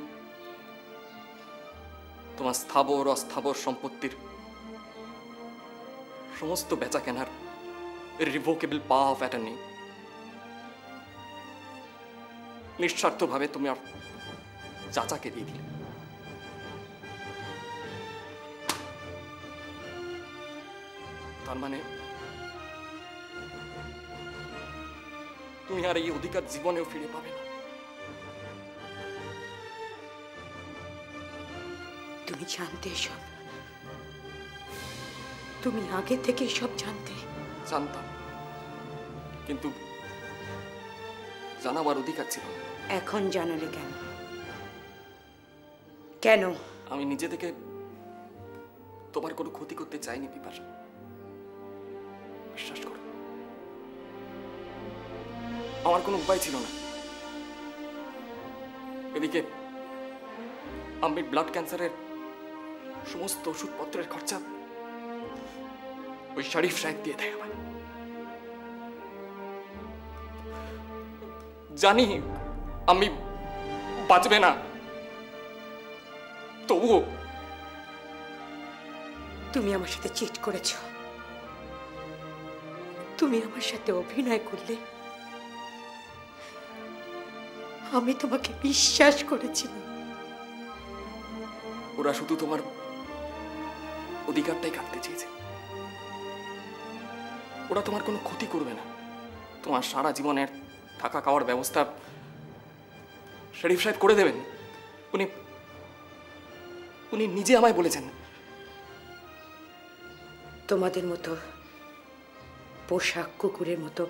তোমার স্থাবর অস্থাবর সম্পত্তির সমস্ত বেচা কেনার রিভোকেবল পাওয়ার অফ অ্যাটর্নি নিঃস্বার্থভাবে তুমি আর চাচাকে দিয়ে দিলে। তার মানে তুমি আর এই অধিকার জীবনেও ফিরে পাবে না।
তুমি জানতে সব? তুমি আগে থেকে সব জানতে?
জানতাম, কিন্তু জানাবার অধিকার ছিল না।
এখন জানালে কেন? কেন?
আমি নিজে থেকে তোমার কোনো ক্ষতি করতে চাইনি বিপাশা, বিশ্বাস করো। আমার কোনো উপায় ছিল না। এদিকে আমি ব্লাড ক্যান্সারের সমস্ত ওষুধপত্রের খরচা ওই শরীফ সাহেব দিয়ে দেয় আমার। জানি আমি বাঁচবে না, তবুও
তুমি আমার সাথে চিট করেছ, তুমি আমার সাথে অভিনয় করলে। আমি তোমাকে বিশ্বাস করেছিলাম।
ওরা শুধু তোমার অধিকারটাই কাটতে চেয়েছে, ওরা তোমার কোনো ক্ষতি করবে না। তোমার সারা জীবনের থাকা খাওয়ার ব্যবস্থা শরীফ সাহেব করে দেবেন। উনি উনি নিজে আমায় বলেছেন।
তোমাদের মতো পোশাক কুকুরের মতো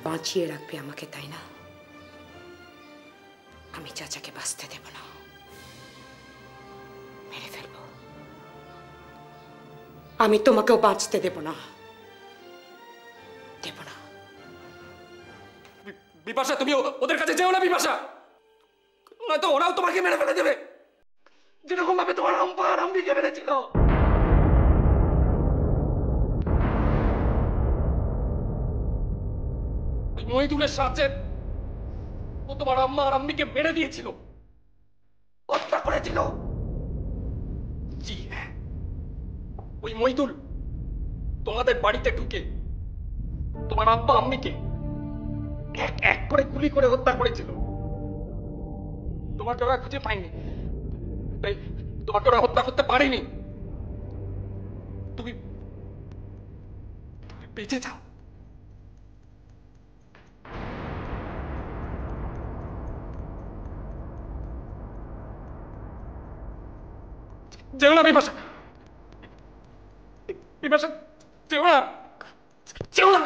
বাঁচিয়ে রাখবে আমাকে, তাই না? আমি চাচাকে বাঁচতে দেব না, মেরে ফেলব। আমি তোমাকেও বাঁচতে দেব না, দেব না।
বিপাশা, তুমি ওদের কাছে যেও না বিপাশা, নয়তো ওরাও তোমাকে মেরে ফেলে দেবে, যেরকম ভাবে তোমার আম্পা আর আম্মিকে মেরেছিল। মহিদুলের সাথে ও তোমার আম্মা আর আম্মিকে মেরে দিয়েছিল, হত্যা করেছিল। জি হ্যাঁ, ওই মহিদুল তোমাদের বাড়িতে ঢুকে তোমার আব্বা আম্মিকে এক এক করে গুলি করে হত্যা করেছিল। তোমাকে ওরা খুঁজে পায়নি, তাই তোমাকে ওরা হত্যা করতে পারেনি। তুমি বেঁচে যাও। যেও না বিপাশা, বিপাশা যেও না, যেও না।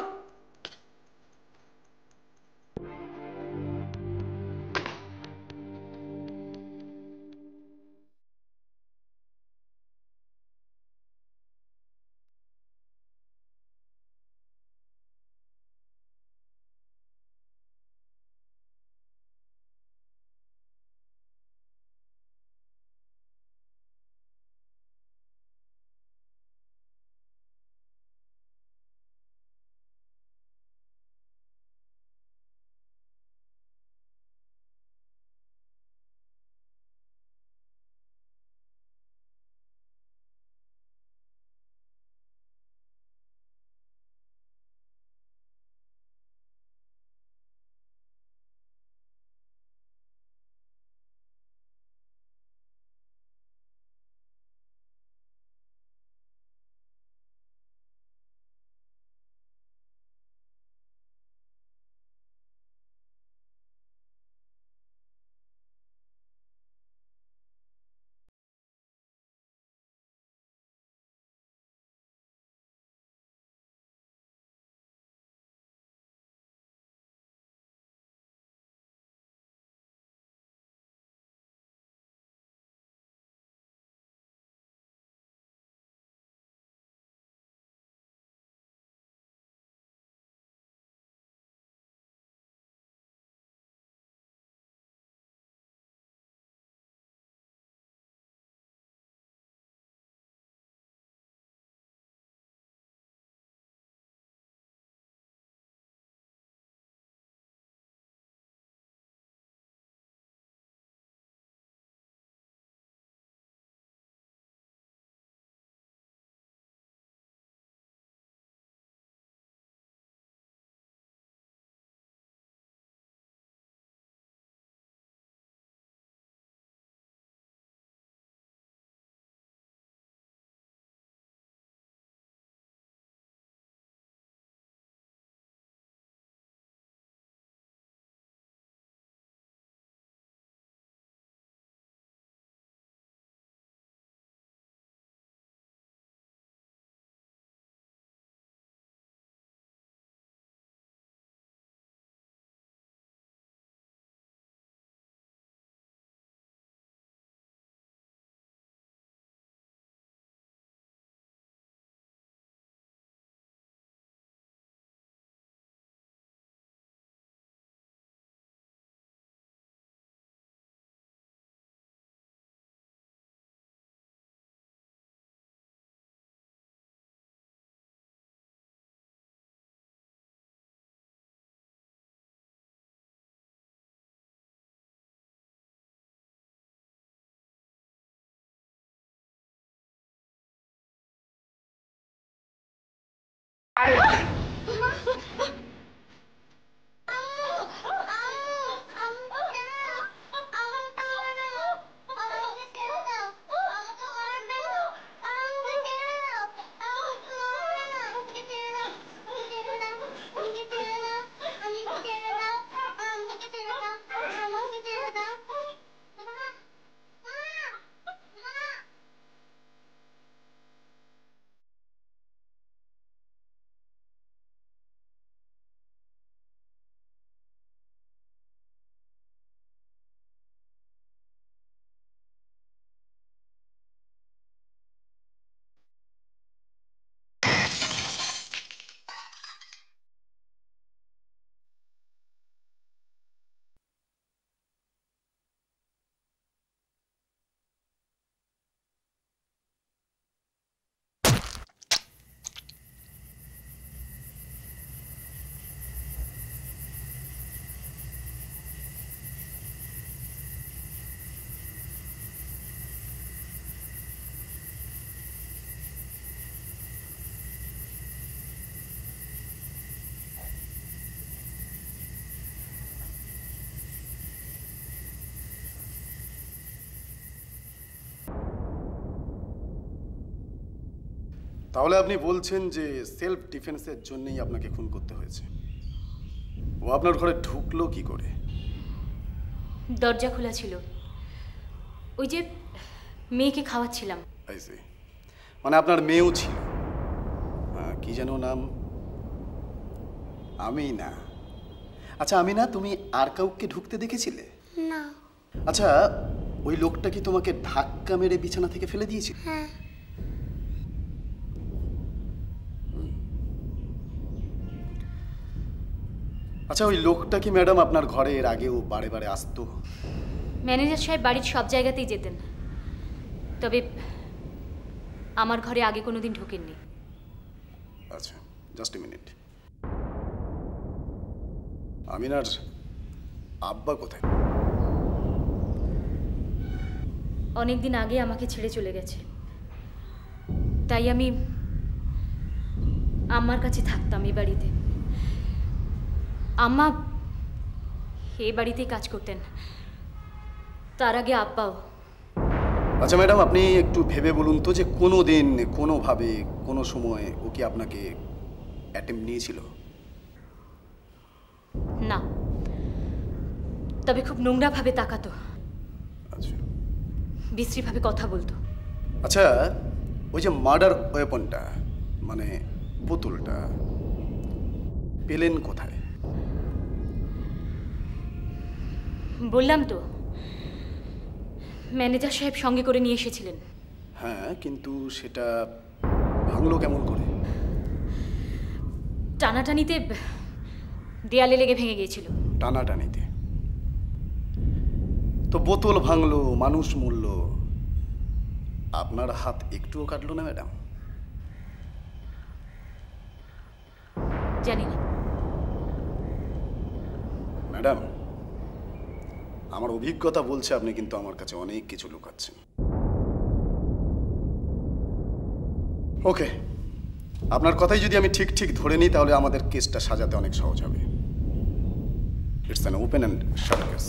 তাহলে আপনি বলছেন যে সেলফ ডিফেন্সের জন্যই আপনাকে খুন করতে হয়েছে। ও আপনার ঘরে ঢুকলো কি করে?
দরজা খোলা ছিল, ওই যে মেয়েকে খাওয়াচ্ছিলাম।
আই সি, মানে আপনার মেয়েও ছিল। কি যেন নাম? আমিনা। আচ্ছা আমিনা, তুমি আর কাউকে ঢুকতে দেখেছিলে?
না।
আচ্ছা, ওই লোকটা কি তোমাকে ধাক্কা মেরে বিছানা থেকে ফেলে দিয়েছিল?
হ্যাঁ।
আচ্ছা, ওই লোকটা কি ম্যাডাম আপনার ঘরে এর আগেও বারে বারে আসতো?
ম্যানেজার সাহেব বাড়ির সব জায়গাতেই যেতেন, তবে আমার ঘরে আগে কোনোদিন ঢোকেননি।
আচ্ছা, জাস্ট এ মিনিট। আমিনার আব্বা কোথায়?
অনেকদিন আগে আমাকে ছেড়ে চলে গেছে, তাই আমি আম্মার কাছে থাকতাম এই বাড়িতে। আম্মা এই বাড়িতেই কাজ করতেন, তার আগে আব্বাও।
আচ্ছা ম্যাডাম, আপনি একটু ভেবে বলুন তো যে কোনো দিন কোনোভাবে কোনো সময় ও কি আপনাকে অ্যাটেম্প নিয়েছিল?
না, তবে খুব নোংরাভাবে তাকাতো,
আচ্ছা,
বিশ্রীভাবে কথা বলতো।
আচ্ছা, ওই যে মার্ডার ওয়েপনটা মানে বোতলটা পেলেন কোথায়?
বললাম তো, ম্যানেজার সাহেব সঙ্গে করে নিয়ে এসেছিলেন।
হ্যাঁ, কিন্তু সেটা ভাঙলো কেমন করে?
টানাটানিতে দেয়ালে লেগে ভেঙে গিয়েছিল।
টানাটানিতে? তো বোতল ভাঙলো, মানুষ মরল, আপনার হাত একটুও কাটলো না ম্যাডাম?
জানি না
ম্যাডাম, আমার অভিজ্ঞতা বলছে আপনি কিন্তু আমার কাছে অনেক কিছু লুকাচ্ছেন। ওকে, আপনার কথাই যদি আমি ঠিক ঠিক ধরে নিই তাহলে আমাদের কেসটা সাজাতে অনেক সহজ হবে। It's an open and shut case.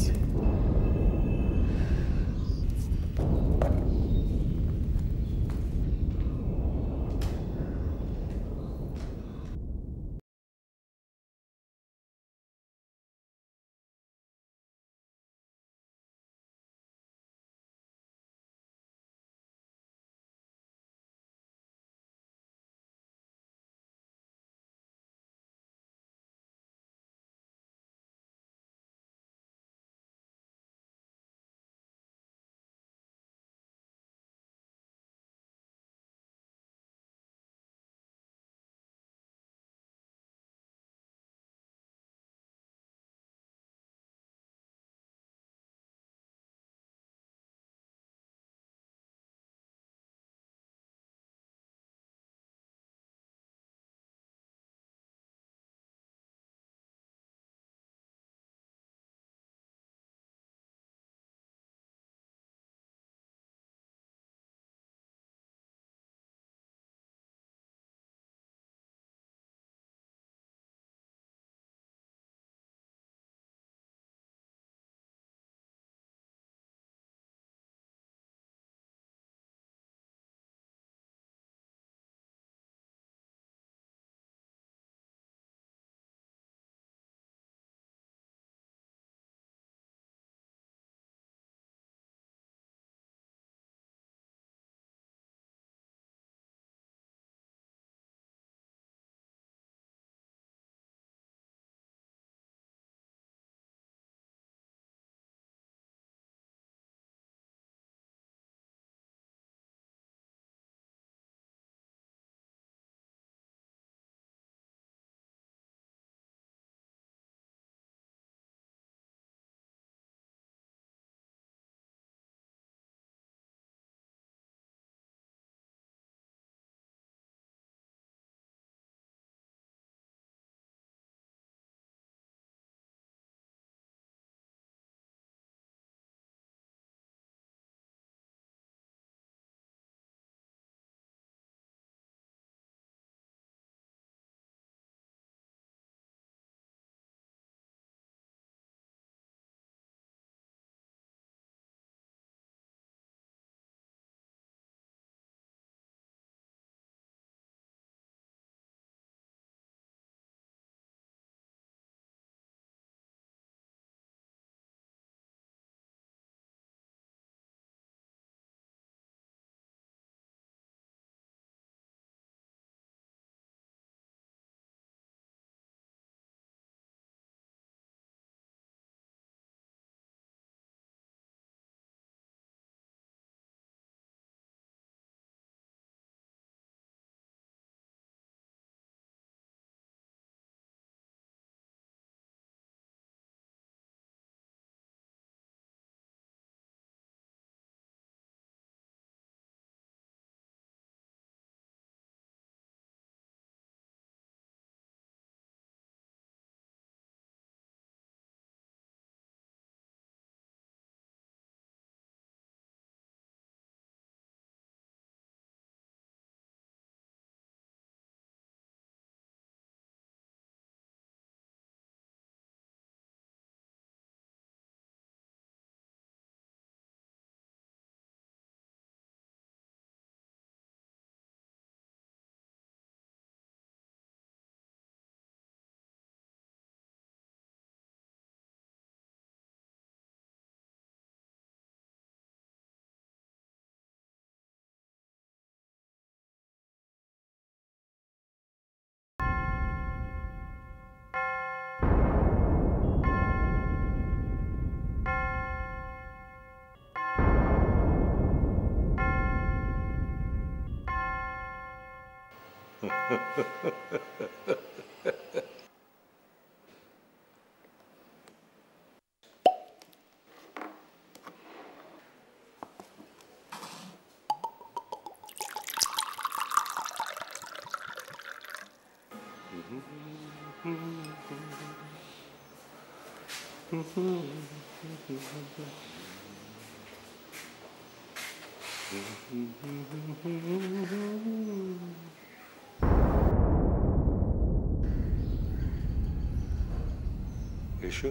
এসো।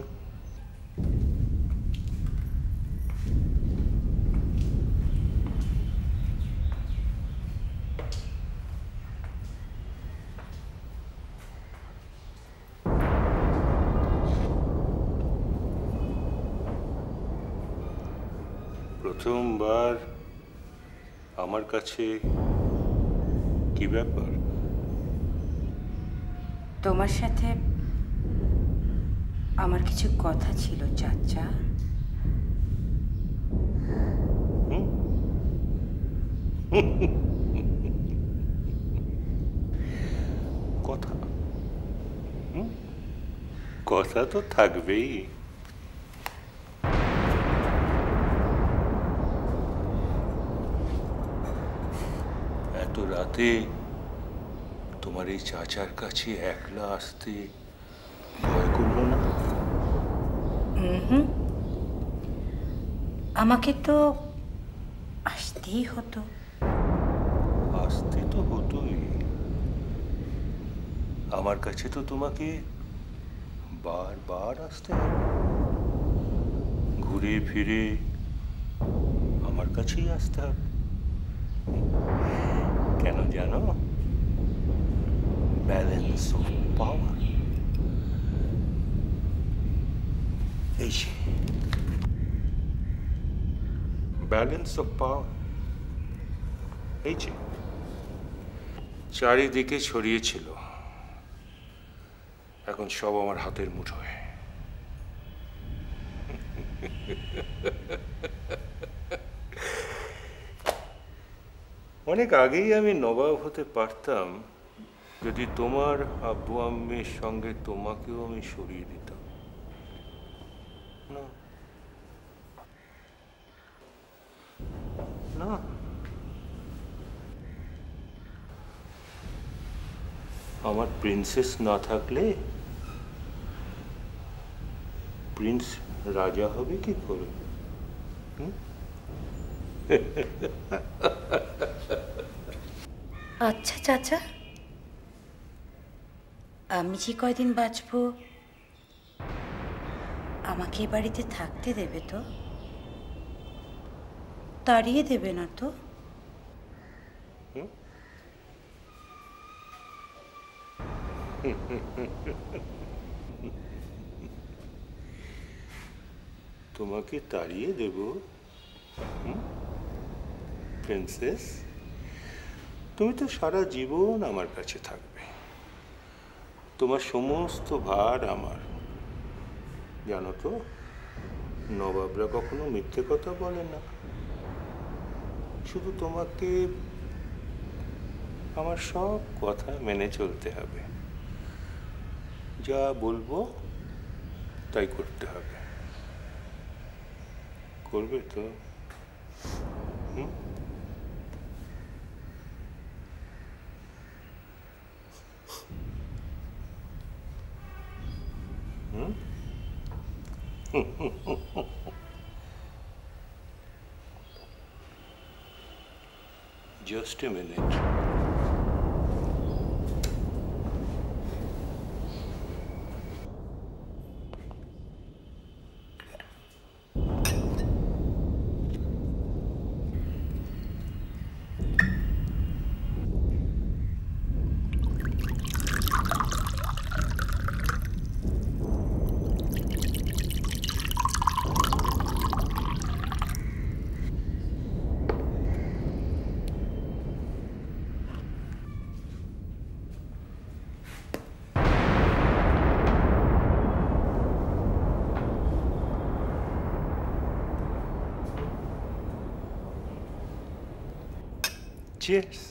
প্রথমবার আমার কাছে কি ব্যাপার?
তোমার সাথে আমার কিছু কথা ছিল চাচা।
কথা? কথা তো থাকবেই। এত রাতে তোমার এই চাচার কাছে একলা আসতে ভয় করলো না?
আমাকে তো আসতেই হতো।
আসতে তো হতোই। আমার কাছে তো তোমাকে বারবার আসতে হবে। ঘুরে ফিরে আমার কাছেই আসতে হবে। কেন জানো? Balance of power. এই যে ব্যালেন্স অফ পাওয়ার, এই যে চারিদিকে ছড়িয়েছিল, এখন সব আমার হাতের মুঠোয়। অনেক আগেই আমি নবাব হতে পারতাম যদি তোমার আব্বু আম্মির সঙ্গে তোমাকেও আমি সরিয়ে দিতাম। না না, আমার প্রিন্সেস না থাকলে প্রিন্স রাজা হবে কি করে?
আচ্ছা চাচা, আমি যে কয়দিন বাঁচবো আমাকে এ বাড়িতে থাকতে দেবে তো? তাড়িয়ে দেবে না তো?
তোমাকে তাড়িয়ে দেব প্রিন্সেস? তুমি তো সারা জীবন আমার কাছে থাকবে। তোমার সমস্ত ভার আমার। জানো তো, নবাবরা কখনো মিথ্যে কথা বলে না। শুধু তোমাকে আমার সব কথা মেনে চলতে হবে। যা বলবো তাই করতে হবে। করবে তো? Just a minute. Cheers.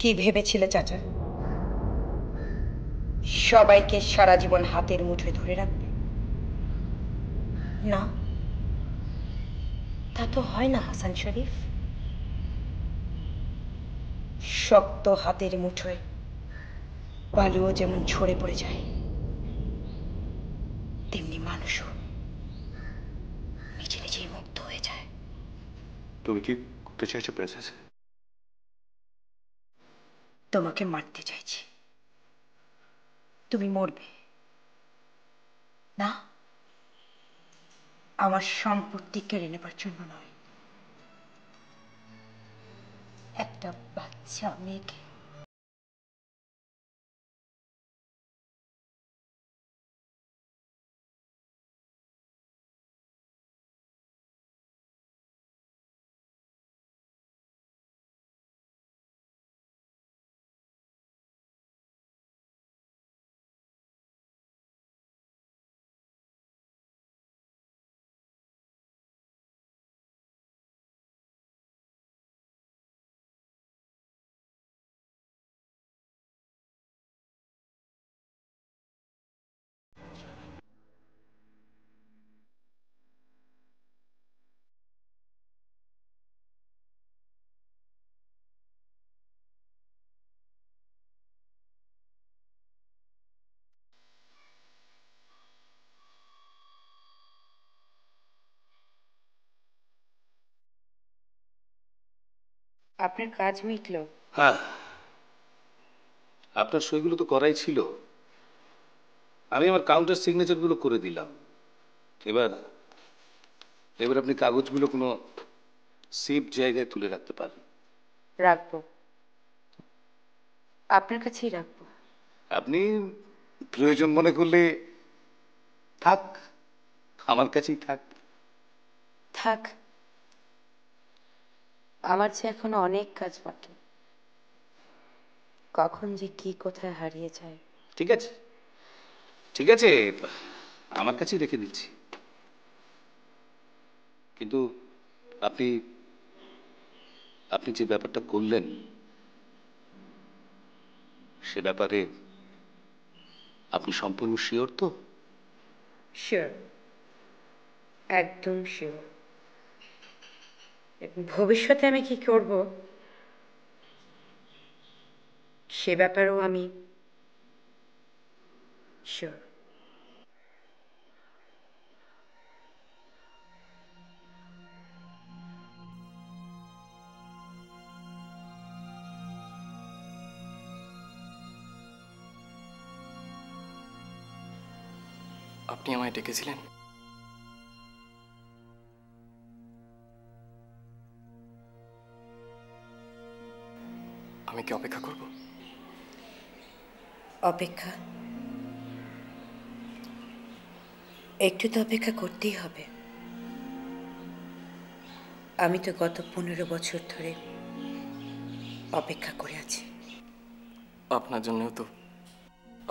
কি ভেবেছিলে চাচা সবাইকে সারা জীবন হাতের মুঠোয় ধরে রাখবে? না, তা তো হয় না হাসান শরীফ। শক্ত হাতের মুঠোয় বালুও যেমন ঝরে পড়ে যায়, তেমনি মানুষও নিজে নিজেই মুক্ত হয়ে যায়।
তুমি কি করতে চাইছো প্রিন্সেস?
তোমাকে মারতে চাইছি। তুমি মরবে না, আমার সম্পত্তি কেড়ে নেবার জন্য নয়, একটা বাচ্চা মেয়েকে। আপনার কাজ মিটল?
হ্যাঁ, আপনার সইগুলো তো করাই ছিল। আমি আমার কাউন্টার সিগনেচারগুলো করে দিলাম। এবার এবার আপনি কাগজগুলো কোনো সেফ জায়গায় তুলে রাখতে পারেন।
রাখবো, আপনার কাছেই রাখবো।
আপনি প্রয়োজন মনে করলে থাক, আমার কাছেই থাক।
থাক, আমার যে এখনো অনেক কাজ বাকি। কখন যে কি কোথায় হারিয়ে যায়।
ঠিক আছে, ঠিক আছে, আমার কাছেই রেখে দিচ্ছি। কিন্তু আপনি আপনি যে ব্যাপারটা করলেন সে ব্যাপারে আপনি সম্পূর্ণ শিওর তো?
শিওর, একদম শিওর। ভবিষ্যতে আমি কি করব সে ব্যাপারেও আমি শিওর।
আপনি আমায় ডেকেছিলেন? আমি কি অপেক্ষা করব?
অপেক্ষা? একটু তো অপেক্ষা করতেই হবে। আমি তো গত 15 বছর ধরে অপেক্ষা করে আছি।
আপনার জন্যও তো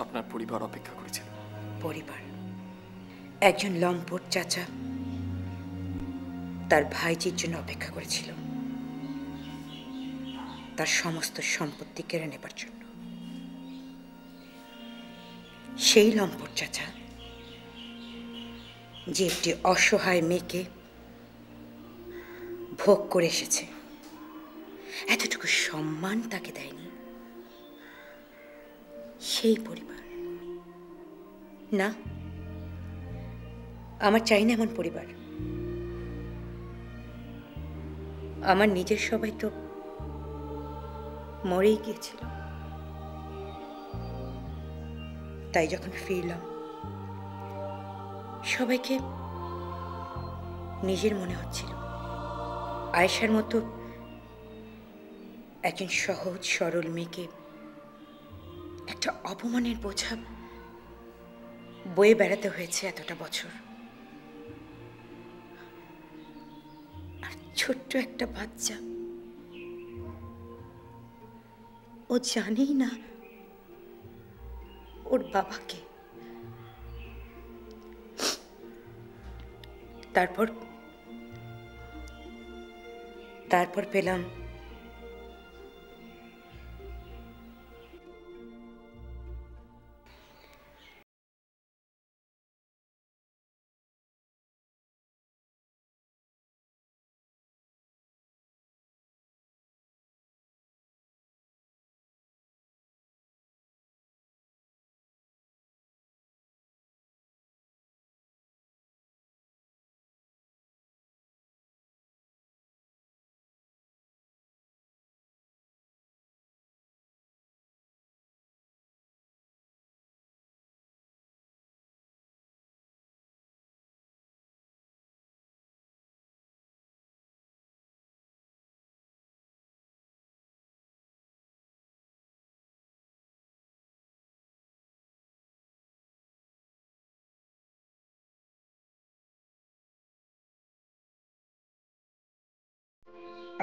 আপনার পরিবার অপেক্ষা করেছিল।
পরিবার? একজন লম্পট চাচা তার ভাইজির জন্য অপেক্ষা করেছিল, তার সমস্ত সম্পত্তি কেড়ে নেবার জন্য। সেই লম্পট চাচা যে একটি অসহায় মেয়েকে ভোগ করে এসেছে, এতটুকু সম্মান তাকে দেয়নি। সেই পরিবার না, আমার চাই না এমন পরিবার। আমার নিজের সবাই তো মরেই গিয়েছিল। তাই যখন ফিরলাম সবাইকে নিজের মনে হচ্ছিল। আয়েশার মতো একজন সহজ সরল মেয়েকে একটা অপমানের বোঝা বয়ে বেড়াতে হয়েছে এতটা বছর। আর ছোট্ট একটা বাচ্চা, ও জানেই না ওর বাবাকে। তারপর পেলাম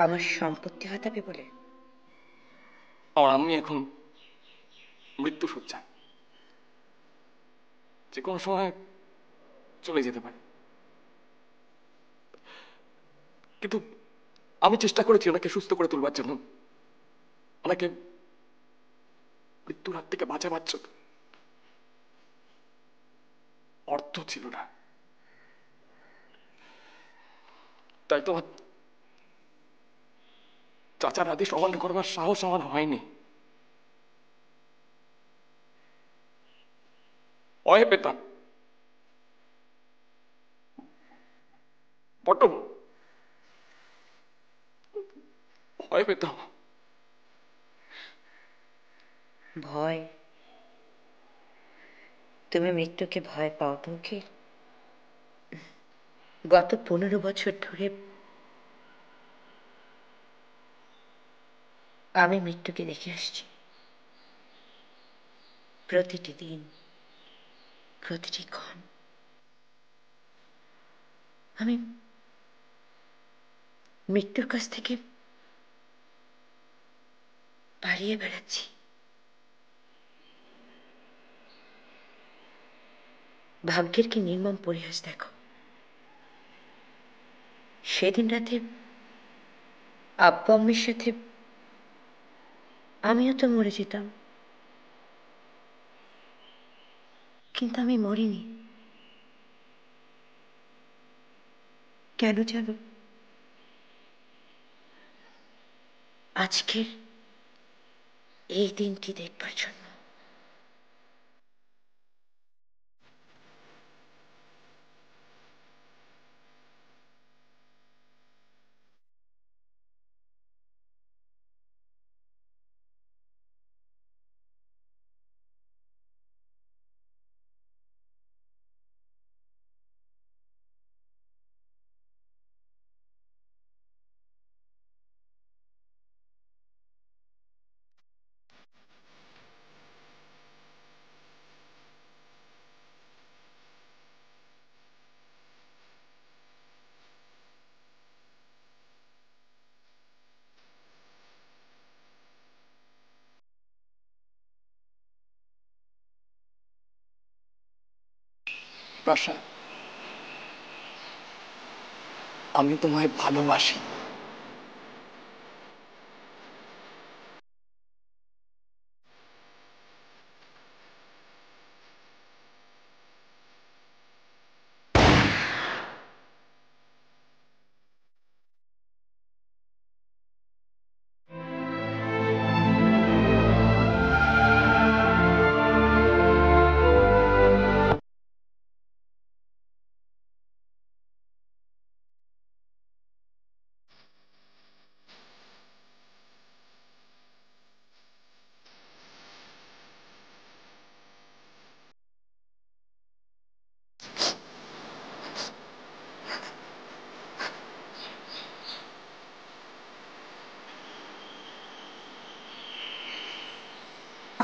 আমার সম্পত্তি হাতাবে বলে?
আর আমি এখন মৃত্যু শয্যা, যে কোনো সময় চলে যেতে পারে। কিন্তু আমি চেষ্টা করেছি ওনাকে সুস্থ করে তুলবার জন্য, ওনাকে মৃত্যুর হাত থেকে বাঁচাবার জন্য। অর্থ ছিল না, তাই তো চাচার আদেশ অমান্য করবার সাহস আমার হয়নি। ভয় পেতাম, বড্ড ভয় পেতাম।
ভয়? তুমি মৃত্যুকে ভয় পাও বউকে? গত 15 বছর ধরে আমি মৃত্যুকে দেখে আসছি। প্রতিটি দিন, প্রতিটি ক্ষণ আমি মৃত্যুর কাছ থেকে পালিয়ে বেড়াচ্ছি। ভাগ্যের কি নির্মম পরিহাস দেখো। সেদিন রাতে আব্বা আম্মির সাথে আমিও তো মরে যেতাম, কিন্তু আমি মরিনি। কেন জানো? আজকের এই দিনটি দেখবার জন্য।
বাসা, আমি তোমায় ভালোবাসি।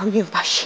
আমিও বাসি।